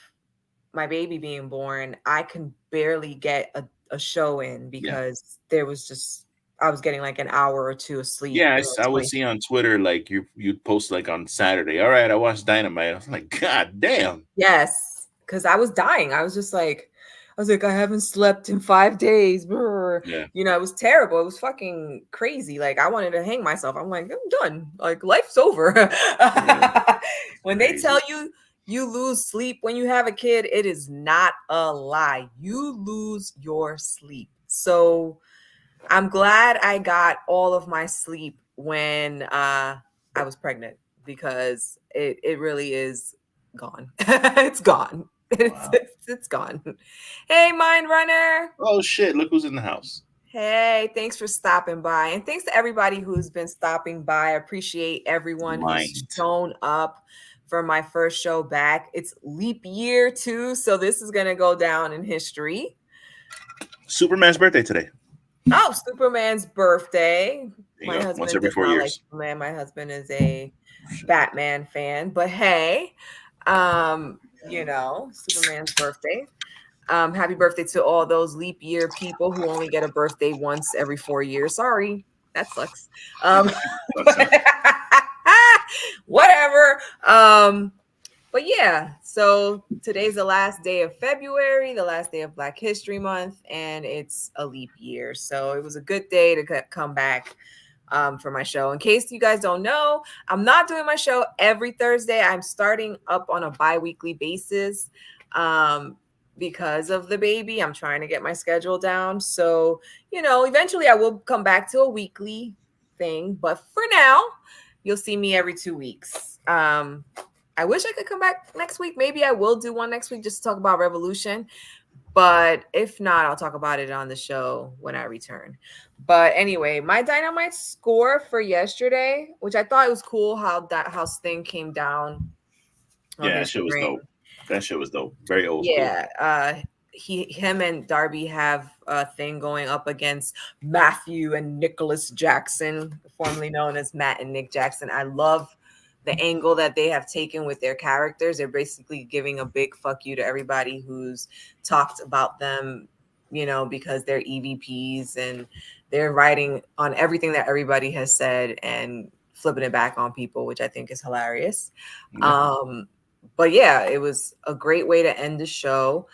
my baby being born, I can barely get a show in yeah. because there was just, I was getting like an hour or two of sleep, Yeah, I would 20. see on Twitter like you'd post like on Saturday. All right, I watched Dynamite. I was like, God damn. Yes, because I was dying. I was just like, I haven't slept in 5 days. Brr. Yeah. It was terrible. It was fucking crazy. Like, I wanted to hang myself. I'm like, I'm done. Like, life's over. Yeah. When they tell Crazy. you you lose sleep when you have a kid, it is not a lie. You lose your sleep. So I'm glad I got all of my sleep when I was pregnant, because it really is gone. It's gone. It's, Wow. it's it's gone. Hey, Mind Runner. Oh shit! Look who's in the house. Hey, thanks for stopping by. And thanks to everybody who's been stopping by. I appreciate everyone who's Mind. shown up for my first show back. It's leap year too, so this is going to go down in history. Superman's birthday today. Oh, Superman's birthday. There My you go. Once husband every does 4 not like years. Superman. My husband is a Batman fan, but hey, Superman's birthday. Happy birthday to all those leap year people who only get a birthday once every 4 years. Sorry, that sucks. Sucks, huh? Whatever. But yeah, so today's the last day of February, the last day of Black History Month, and it's a leap year. So it was a good day to come back for my show. In case you guys don't know, I'm not doing my show every Thursday. I'm starting up on a bi-weekly basis because of the baby. I'm trying to get my schedule down. So, eventually I will come back to a weekly thing. But for now, you'll see me every 2 weeks. I wish I could come back next week. Maybe I will do one next week just to talk about Revolution. But if not, I'll talk about it on the show when I return. But anyway, my Dynamite score for yesterday, which I thought it was cool how Sting came down on Yeah, that his shit was ring. dope. That shit was dope. Very old school. Yeah, him and Darby have a thing going up against Matthew and Nicholas Jackson, formerly known as Matt and Nick Jackson. I love the angle that they have taken with their characters. They're basically giving a big fuck you to everybody who's talked about them, because they're EVPs, and they're writing on everything that everybody has said and flipping it back on people, which I think is hilarious. Yeah. But yeah, it was a great way to end the show.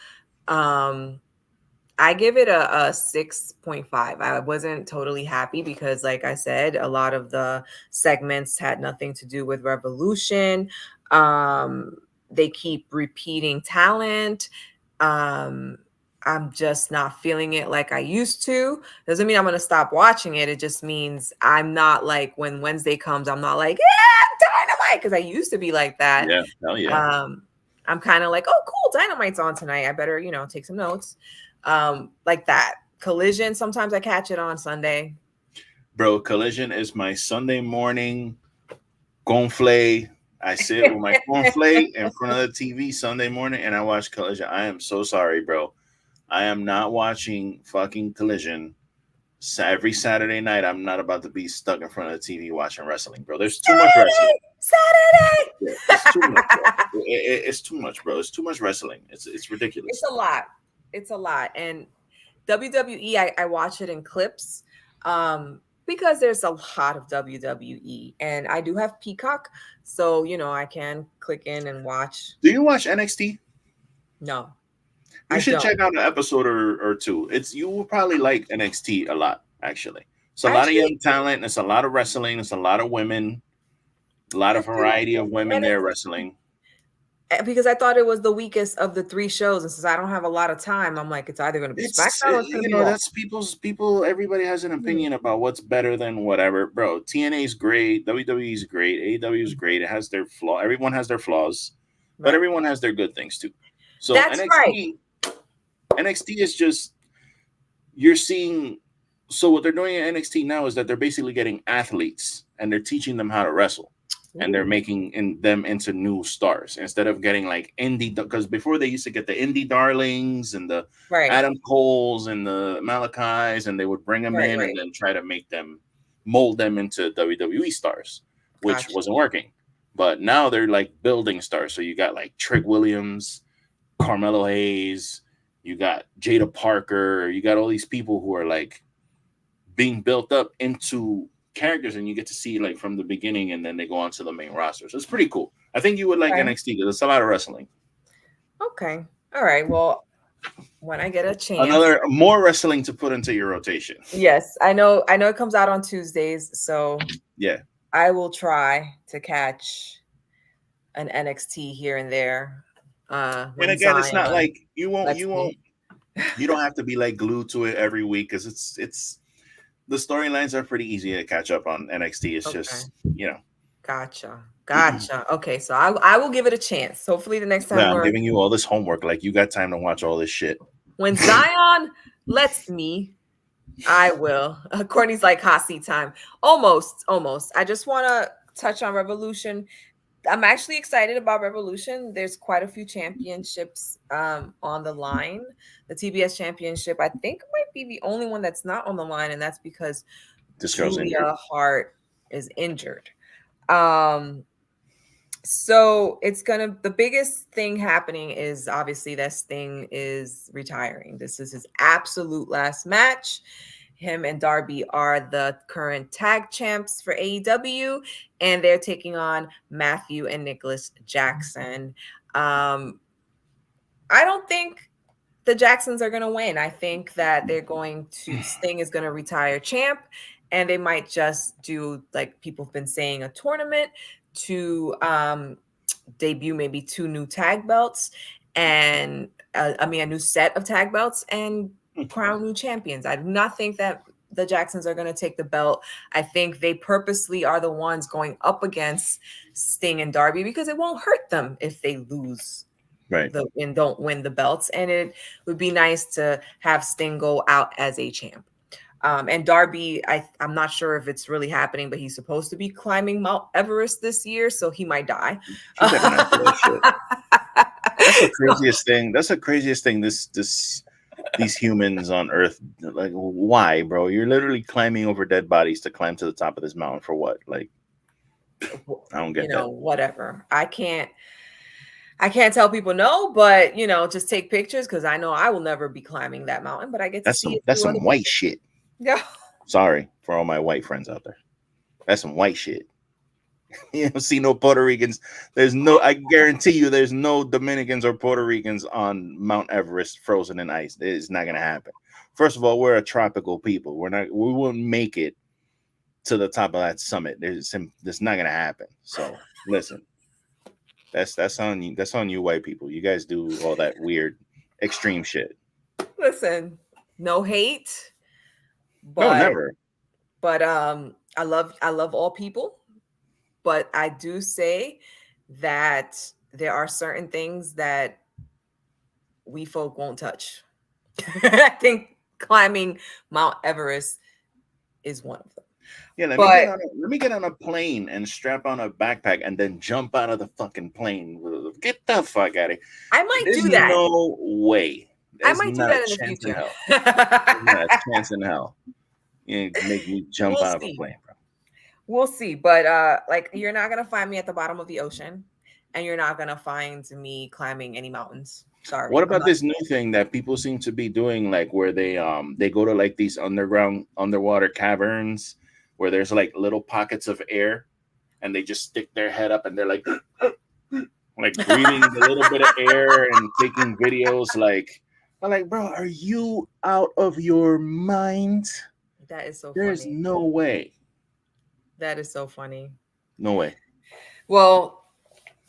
I give it a 6.5. I wasn't totally happy because, like I said, a lot of the segments had nothing to do with Revolution. They keep repeating talent. I'm just not feeling it like I used to. Doesn't mean I'm going to stop watching it. It just means I'm not like, when Wednesday comes, I'm not like, yeah, Dynamite, because I used to be like that. Yeah. Hell yeah. I'm kind of like, oh, cool, Dynamite's on tonight. I better, take some notes. Like that. Collision, sometimes I catch it on Sunday. Bro, Collision is my Sunday morning gonflay. I sit with my cornflake in front of the TV Sunday morning and I watch Collision. I am so sorry, bro. I am not watching fucking Collision every Saturday night. I'm not about to be stuck in front of the TV watching wrestling, bro. There's too much wrestling. Saturday. Yeah, it's too much, bro. It's too much, bro. It's too much wrestling. It's ridiculous. It's a lot. It's a lot. And WWE, I watch it in clips because there's a lot of WWE. And I do have Peacock, so, I can click in and watch. Do you watch NXT? No. You should check out an episode or two. You will probably like NXT a lot, actually. It's a lot of young talent. It's a lot of wrestling. It's a lot of women. A lot of variety of women there wrestling. Because I thought it was the weakest of the 3 shows, and since I don't have a lot of time, I'm like, it's either going to be SmackDown or it's going to be Raw. That's people. Everybody has an opinion about what's better than whatever, bro. TNA is great. WWE is great. AEW is great. It has their flaw. Everyone has their flaws, but everyone has their good things too. So that's NXT, right. NXT is just you're seeing. So what they're doing at NXT now is that they're basically getting athletes and they're teaching them how to wrestle. And they're making them into new stars instead of getting like indie, because before they used to get the indie darlings and the Adam Coles and the Malachis, and they would bring them in and then try to mold them into WWE stars, which wasn't working. But now they're like building stars. So you got like Trick Williams, Carmelo Hayes, you got Jada Parker, you got all these people who are like being built up into characters, and you get to see like from the beginning, and then they go on to the main roster. So it's pretty cool. I think you would like NXT because it's a lot of wrestling. Okay. All right. Well, when I get a chance, more wrestling to put into your rotation. Yes, I know it comes out on Tuesdays, so yeah, I will try to catch an NXT here and there. And again, it's not like you don't have to be like glued to it every week, because it's the storylines are pretty easy to catch up on NXT. It's just, Gotcha. Okay, so I will give it a chance. Hopefully the next time I'm giving you all this homework. Like, you got time to watch all this shit. When Zion lets me. I will. Courtney's like hot seat time. Almost. I just want to touch on Revolution. I'm actually excited about Revolution. There's quite a few championships on the line. The TBS championship, I think, might be the only one that's not on the line, and that's because This girl's injured. Julia Hart is injured. So the biggest thing happening is obviously that Sting is retiring. This is his absolute last match. Him and Darby are the current tag champs for AEW, and they're taking on Matthew and Nicholas Jackson. I don't think the Jacksons are going to win. I think that Sting is going to retire champ, and they might just do, like people have been saying, a tournament to debut maybe 2 new tag belts and a new set of tag belts and crown new champions. I do not think that the Jacksons are going to take the belt. I think they purposely are the ones going up against Sting and Darby because it won't hurt them if they lose. Right. And don't win the belts. And it would be nice to have Sting go out as a champ. And Darby, I'm not sure if it's really happening, but he's supposed to be climbing Mount Everest this year, so he might die. That's the craziest thing. That's the craziest thing. These humans on Earth, like, why, bro? You're literally climbing over dead bodies to climb to the top of this mountain for what? Like, I don't get that. Whatever. I can't tell people no, but just take pictures because I know I will never be climbing that mountain. But I get to see that's some white shit. Yeah. Sorry for all my white friends out there. That's some white shit. You don't see no Puerto Ricans. I guarantee you there's no Dominicans or Puerto Ricans on Mount Everest frozen in ice. It's not gonna happen. First of all, we're a tropical people. We won't make it to the top of that summit. That's not gonna happen. So listen. That's on you. That's on you, white people. You guys do all that weird extreme shit. Listen, no hate. But, no, never. But I love all people. But I do say that there are certain things that we folk won't touch. I think climbing Mount Everest is one of them. Yeah, let me get on a plane and strap on a backpack and then jump out of the fucking plane. Get the fuck out of here. I might do that. No way. I might do that in the future. Not a chance in hell. You make me jump out of a plane, bro. We'll see. But you're not gonna find me at the bottom of the ocean, and you're not gonna find me climbing any mountains. Sorry. What about this new thing that people seem to be doing, like where they go to like these underwater caverns where there's like little pockets of air and they just stick their head up and they're like breathing a little bit of air and taking videos I'm like, bro, are you out of your mind? That is so There's funny. no way. That is so funny. No way. Well,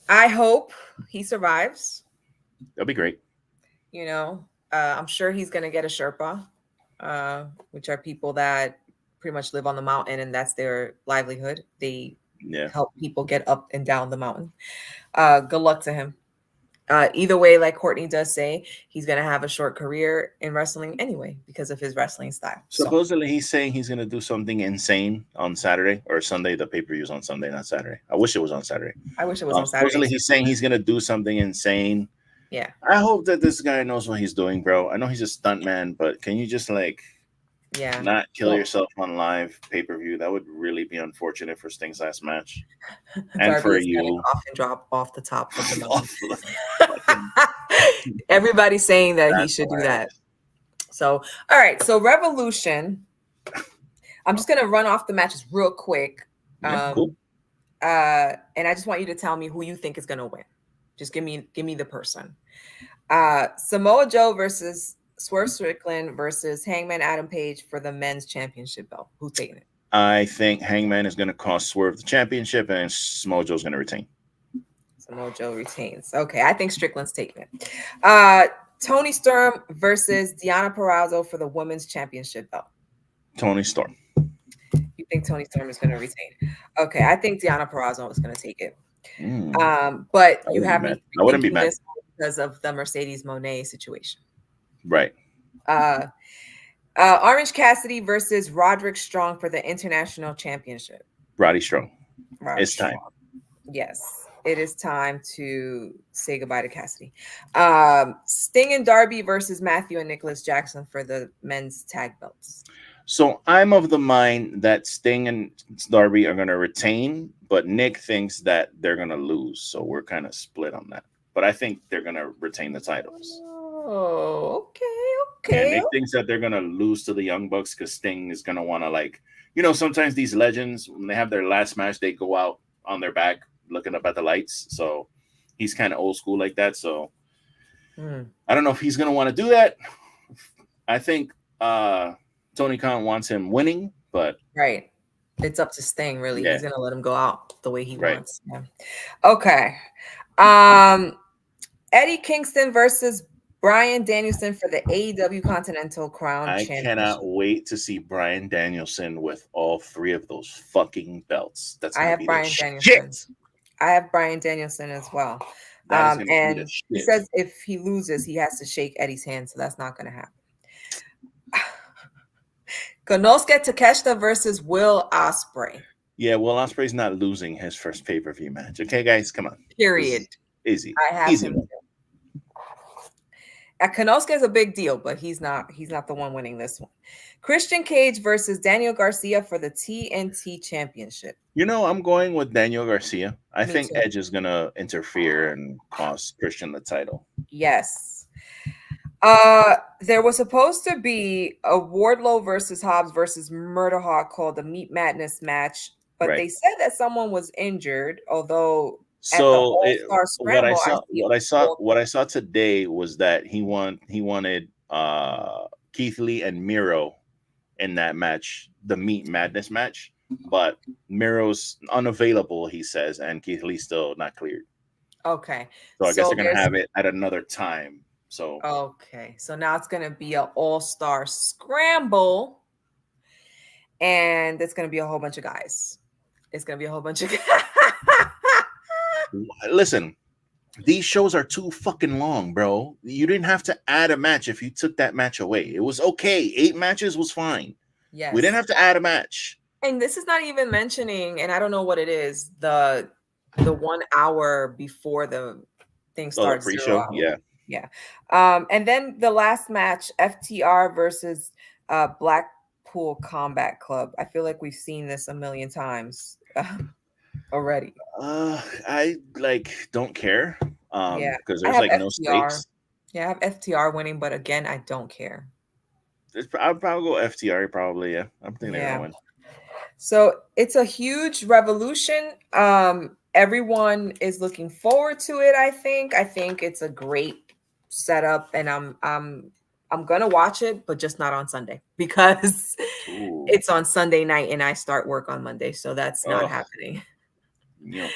I hope he survives. That'll be great. I'm sure he's going to get a Sherpa, which are people that pretty much live on the mountain and that's their livelihood. They help people get up and down the mountain. Good luck to him. Either way, like Courtney does say, he's going to have a short career in wrestling anyway because of his wrestling style. Supposedly, he's saying he's going to do something insane on Saturday or Sunday. The pay-per-view is on Sunday, not Saturday. I wish it was on Saturday. I wish it was on Saturday. Supposedly, he's saying he's going to do something insane. Yeah. I hope that this guy knows what he's doing, bro. I know he's a stunt man, but can you just not kill yourself on live pay-per-view? That would really be unfortunate for Sting's last match. And for you. Often drop off the top of the mountain. Everybody's saying that he should do that. So, all right. So Revolution. I'm just going to run off the matches real quick. Cool. And I just want you to tell me who you think is going to win. Just give me the person. Samoa Joe versus Swerve Strickland versus Hangman Adam Page for the men's championship belt. Who's taking it? I think Hangman is going to cost Swerve the championship and Samoa Joe's going to retain. Samoa Joe retains. Okay, I think Strickland's taking it. Toni Storm versus Deonna Purrazzo for the women's championship belt. Toni Storm. You think Toni Storm is going to retain? Okay, I think Deonna Purrazzo is going to take it. But you have me. I wouldn't be mad because of the Mercedes Mone situation. Right. Orange Cassidy versus Roderick Strong for the International Championship. Roddy Strong. Roderick It's time. Strong. Yes, it is time to say goodbye to Cassidy. Sting and Darby versus Matthew and Nicholas Jackson for the men's tag belts. So I'm of the mind that Sting and Darby are going to retain, but Nick thinks that they're going to lose. So we're kind of split on that. But I think they're going to retain the titles. Oh, okay. Yeah, Nick thinks that they're going to lose to the Young Bucks because Sting is going to want to, like, you know, sometimes these legends, when they have their last match, they go out on their back looking up at the lights. So he's kind of old school like that. So I don't know if he's going to want to do that. I think Tony Khan wants him winning, but right. It's up to Sting, really. Yeah. He's gonna let him go out the way he Right. wants. Yeah. Okay. Eddie Kingston versus Bryan Danielson for the AEW Continental Crown I Championship. cannot wait to see Bryan Danielson with all three of those fucking belts. That's gonna I have be Bryan the Danielson. shit. I have Bryan Danielson as well. That is gonna be And the he shit. says if he loses, he has to shake Eddie's hand, so that's not gonna happen. Konosuke Takeshita versus Will Ospreay. Yeah, Will Ospreay's not losing his first pay-per-view match. Okay, guys, come on. Period. Easy. I have Easy. him. Konosuke is a big deal, but he's not the one winning this one. Christian Cage versus Daniel Garcia for the TNT Championship. You know, I'm going with Daniel Garcia. I Me think too. Edge is gonna interfere and cost Christian the title. Yes. There was supposed to be a Wardlow versus Hobbs versus Murderhawk called the Meat Madness match, but Right. they said that someone was injured. Although So what I saw today was that he wanted Keith Lee and Miro in that match, the Meat Madness match, but Miro's unavailable, he says, and Keith Lee's still not cleared. Okay. So I guess they're gonna have it at another time. So okay, so now it's gonna be an all-star scramble, and it's gonna be a whole bunch of guys. It's gonna be a whole bunch of guys. Listen, these shows are too fucking long, bro. You didn't have to add a match if you took that match away. It was okay. 8 matches was fine. Yes. We didn't have to add a match. And this is not even mentioning, and I don't know what it is, the 1 hour before the thing starts. The pre-show, yeah. Yeah. And then the last match, FTR versus Blackpool Combat Club. I feel like we've seen this a million times already. I don't care. Because there's no stakes. Yeah, I have FTR winning, but again, I don't care. I'll probably go FTR, probably, yeah. I'm thinking they're gonna win. So it's a huge revolution. Everyone is looking forward to it, I think. I think it's a great setup, and I'm gonna watch it, but just not on Sunday because it's on Sunday night and I start work on Monday, so that's not happening. Yeah.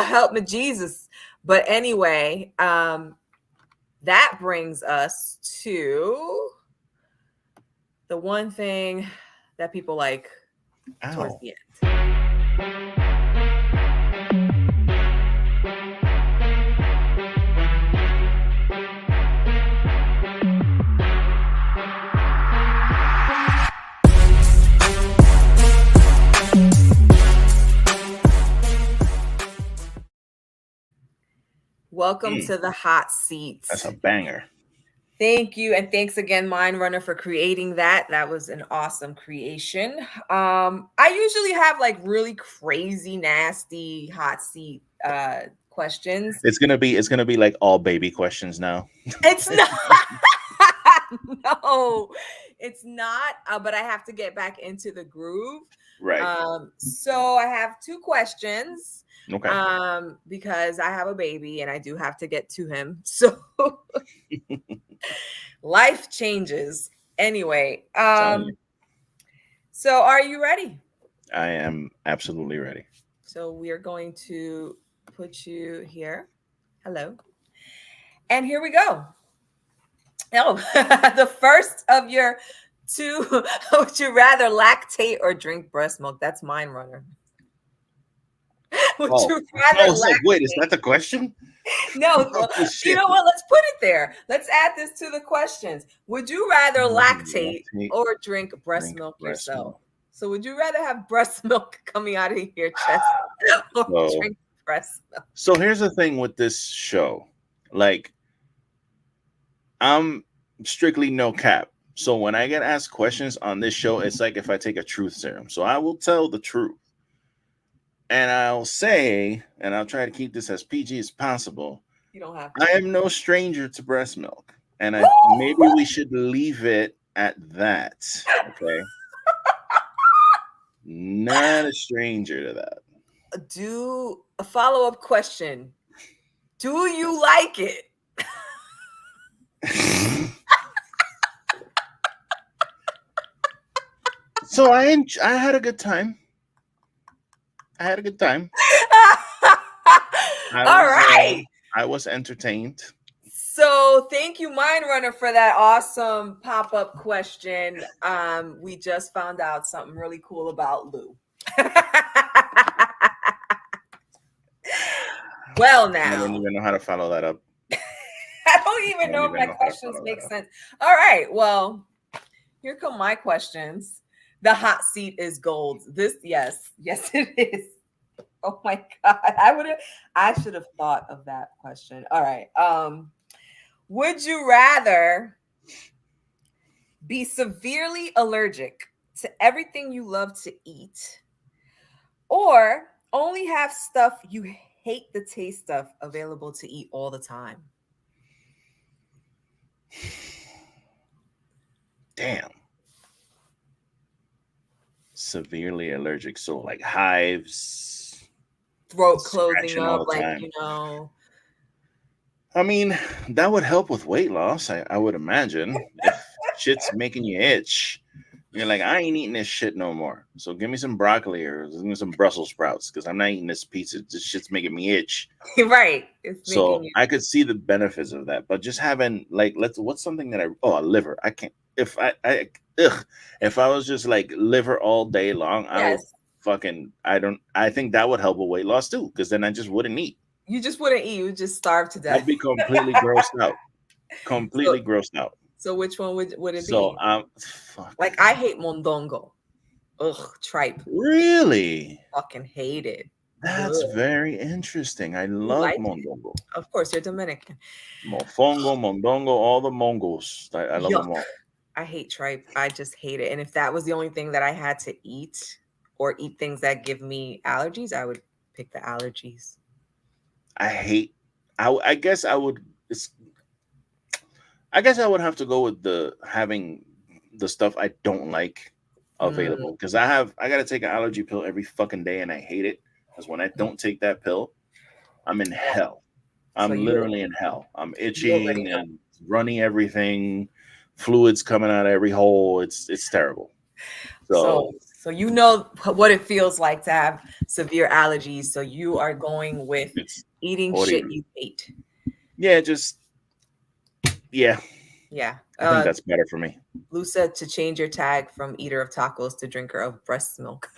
Help me Jesus. But anyway, that brings us to the one thing that people like towards the end. Welcome to the hot seats. That's a banger. Thank you. And thanks again, Mind Runner, for creating that. That was an awesome creation. I usually have like really crazy, nasty hot seat questions. It's gonna be like all baby questions now. It's not. No, it's not. But I have to get back into the groove. Right. So I have 2 questions. Okay. Because I have a baby and I do have to get to him. So life changes. Anyway, so are you ready? I am absolutely ready. So we are going to put you here. Hello. And here we go. Oh, the first of your 2, would you rather lactate or drink breast milk? That's Mind Runner. Would Oh, you I rather was like, wait, is lactate? that the question? No, well, Oh, you shit. know what? Let's put it there. Let's add this to the questions. Would you rather lactate Lactate, or drink breast drink milk breast yourself? milk. So, would you rather have breast milk coming out of your chest or So, drink breast milk? so here's the thing with this show. Like, I'm strictly no cap. So when I get asked questions on this show, it's like if I take a truth serum. So I will tell the truth. And I'll say, and I'll try to keep this as PG as possible, You don't have I to. am no stranger to breast milk. And maybe we should leave it at that. Okay. Not a stranger to that. Do a follow-up question. Do you like it? So I had a good time. I had a good time. All right. I was entertained. So thank you, Mind Runner, for that awesome pop-up question. We just found out something really cool about Lou. Well, now I don't even know how to follow that up. I don't even know if my questions make sense. All right. Well, here come my questions. The hot seat is gold. Yes, it is. Oh my God. I should have thought of that question. All right. Would you rather be severely allergic to everything you love to eat or only have stuff you hate the taste of available to eat all the time? Damn. Severely allergic. So like hives, throat closing all up, the like, time. I mean, that would help with weight loss, I would imagine. If shit's making you itch, you're like, I ain't eating this shit no more. So give me some broccoli or give me some Brussels sprouts because I'm not eating this pizza. This shit's making me itch. Right. So I could see the benefits of that. But just having like, what's something that a liver. I can't, if if I was just like liver all day long, I would I think that would help with weight loss too. Because then I just wouldn't eat. You just wouldn't eat. You would just starve to death. I'd be completely grossed out. Grossed out. So which one would it be? So like I hate mondongo. Ugh, tripe. Really? Fucking hate it. That's very interesting. I love mondongo. Of course, you're Dominican. Mofongo, mondongo, all the Mongols. I love them all. I hate tripe. I just hate it. And if that was the only thing that I had to eat or eat things that give me allergies, I would pick the allergies. I guess I would have to go with having the stuff I don't like available because I got to take an allergy pill every fucking day and I hate it because when I don't take that pill, I'm in hell. I'm literally in hell. I'm itching and running everything, fluids coming out of every hole. It's terrible. So you know what it feels like to have severe allergies. So you are going with eating shit you hate. Yeah, Yeah. I think that's better for me. Lou said to change your tag from eater of tacos to drinker of breast milk.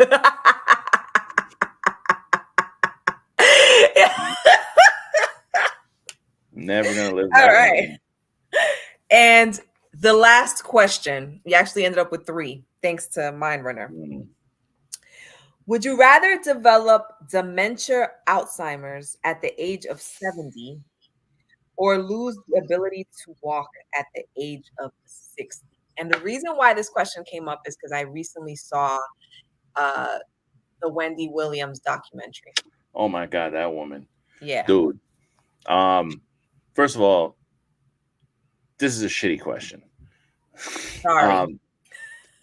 Never gonna live that. All right. And the last question, we actually ended up with 3, thanks to Mind Runner. Would you rather develop dementia, Alzheimer's at the age of 70 or lose the ability to walk at the age of 60? And the reason why this question came up is because I recently saw the Wendy Williams documentary. Oh my God, that woman. Yeah. Dude. First of all, this is a shitty question. Sorry.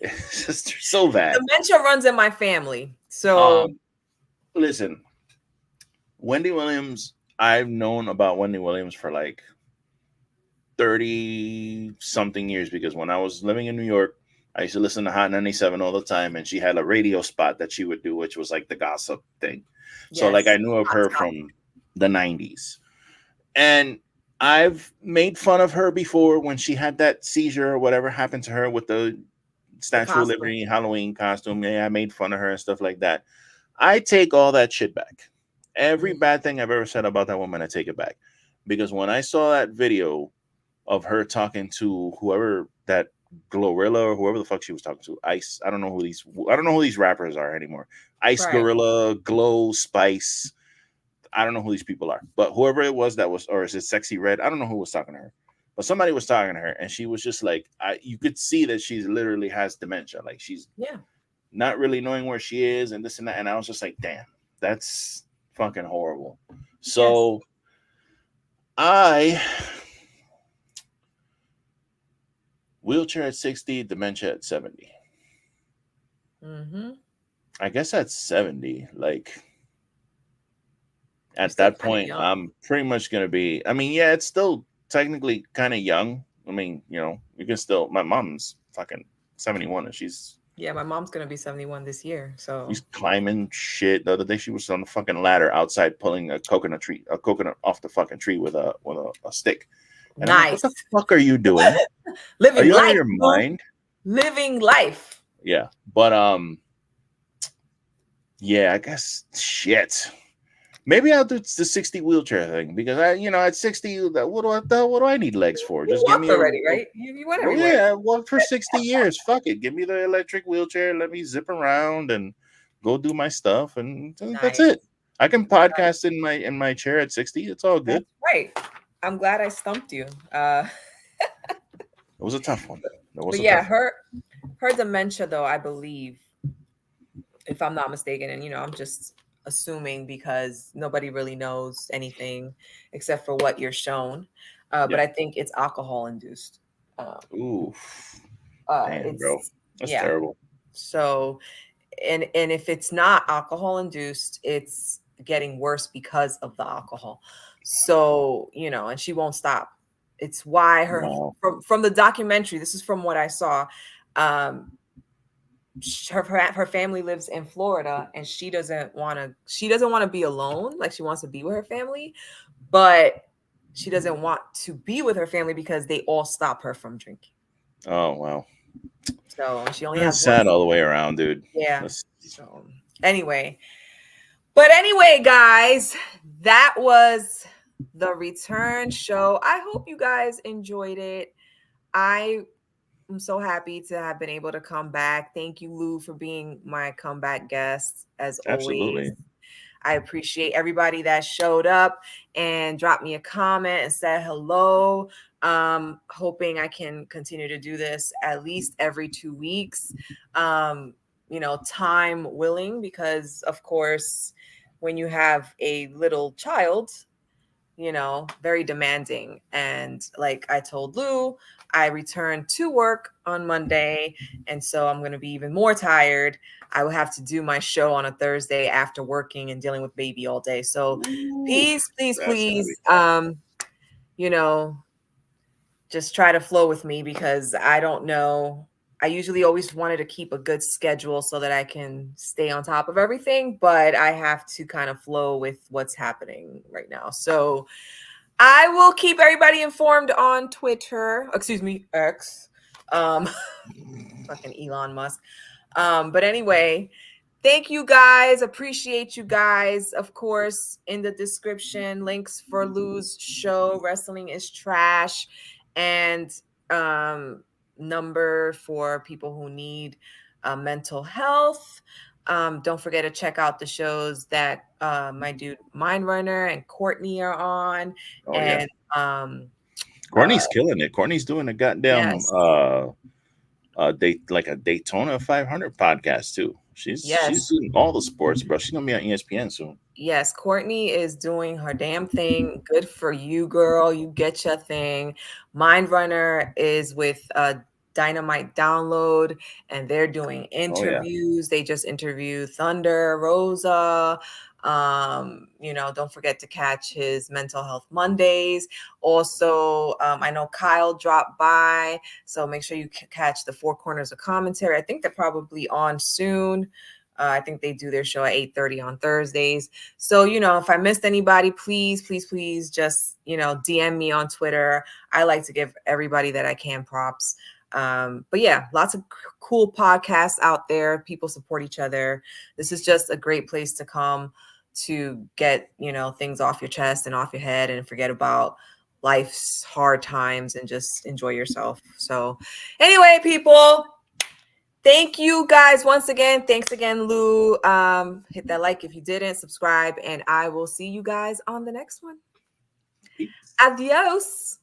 It's just so bad. Dementia runs in my family. So listen, Wendy Williams, I've known about Wendy Williams for like 30 something years because when I was living in New York, I used to listen to Hot 97 all the time, and she had a radio spot that she would do, which was like the gossip thing. Yes. So like I knew of her from the 90s. And I've made fun of her before when she had that seizure or whatever happened to her with the Statue of Liberty Halloween costume. Yeah, I made fun of her and stuff like that. I take all that shit back. Every bad thing I've ever said about that woman, I take it back. Because when I saw that video of her talking to whoever that Glorilla or whoever the fuck she was talking to, Ice. I don't know who these rappers are anymore. Ice Right. Gorilla, Glow, Spice. I don't know who these people are, but whoever it was that was, or is it Sexy Red? I don't know who was talking to her, but somebody was talking to her, and she was just like, you could see that she's literally has dementia, like she's Yeah. not really knowing where she is and this and that. And I was just like, damn, that's fucking horrible. Yes. So I wheelchair at 60, dementia at 70. Mm-hmm. I guess at 70, like You're at still that kind of point, young. I'm pretty much gonna be. I mean, yeah, it's still technically kind of young. I mean, you can still. My mom's fucking 71, and Yeah, my mom's gonna be 71 this year. So she's climbing shit. The other day, she was on the fucking ladder outside, pulling a coconut off the fucking tree with a stick. And I'm like, what nice. the fuck are you doing? Are Living you out of life, your boo. mind? Living life. Yeah, but yeah, I guess shit. Maybe I'll do the 60 wheelchair thing because at 60, what do I need legs for? You Just give walked me a already, right? You went well, everywhere. yeah, I worked for 60 years. Fuck it. Give me the electric wheelchair, let me zip around and go do my stuff, and that's Nice. it. I can podcast in my chair at 60. It's all good. That's right. I'm glad I stumped you. It was a tough one. It was But a yeah, tough one. her dementia though, I believe, if I'm not mistaken, and I'm just assuming because nobody really knows anything except for what you're shown. But Yeah. I think it's alcohol induced. Um, Ooh. Damn, bro. it's That's yeah. terrible. So and if it's not alcohol induced, it's getting worse because of the alcohol. So and she won't stop. It's why Wow. from the documentary. This is from what I saw. Um, her family lives in Florida, and she doesn't want to be alone. Like she wants to be with her family, but she doesn't want to be with her family because they all stop her from drinking. Oh, wow. So she only has That's one sad all son. the way around, dude. Yeah. That's So anyway, guys, that was the return show. I hope you guys enjoyed it. I'm so happy to have been able to come back. Thank you, Lou, for being my comeback guest as always. absolutely. I appreciate everybody that showed up and dropped me a comment and said hello. Hoping I can continue to do this at least every 2 weeks. Time willing, because of course, when you have a little child, very demanding. And like I told Lou, I return to work on Monday. And so I'm going to be even more tired. I will have to do my show on a Thursday after working and dealing with baby all day. So Ooh, please, please, that's gonna be please, tough. you know, just try to flow with me because I don't know. I usually always wanted to keep a good schedule so that I can stay on top of everything, but I have to kind of flow with what's happening right now. So I will keep everybody informed on Twitter. Excuse me, X. Um, fucking Elon Musk. But anyway, thank you guys. Appreciate you guys. Of course, in the description, links for Lou's show, Wrestling is Trash, and number for people who need mental health. Don't forget to check out the shows that my dude Mind Runner and Courtney are on. Oh yeah. And uh, Courtney's killing it. Courtney's doing a goddamn yes, like a Daytona 500 podcast too. She's yes. doing all the sports, bro. She's gonna be on ESPN soon. Yes, Courtney is doing her damn thing. Good for you, girl. You get your thing. Mind Runner is with Dynamite Download, and they're doing Oh yeah. interviews. They just interviewed Thunder Rosa. Don't forget to catch his Mental Health Mondays. Also, I know Kyle dropped by, so make sure you catch the Four Corners of Commentary. I think they're probably on soon. I think they do their show at 8:30 on Thursdays. So, if I missed anybody, please, please, please just, DM me on Twitter. I like to give everybody that I can props. But yeah, lots of cool podcasts out there. People support each other. This is just a great place to come to get, things off your chest and off your head and forget about life's hard times and just enjoy yourself. So anyway, people, thank you guys once again. Thanks again, Lou. Hit that like if you didn't, subscribe, and I will see you guys on the next one. Peace. Adios.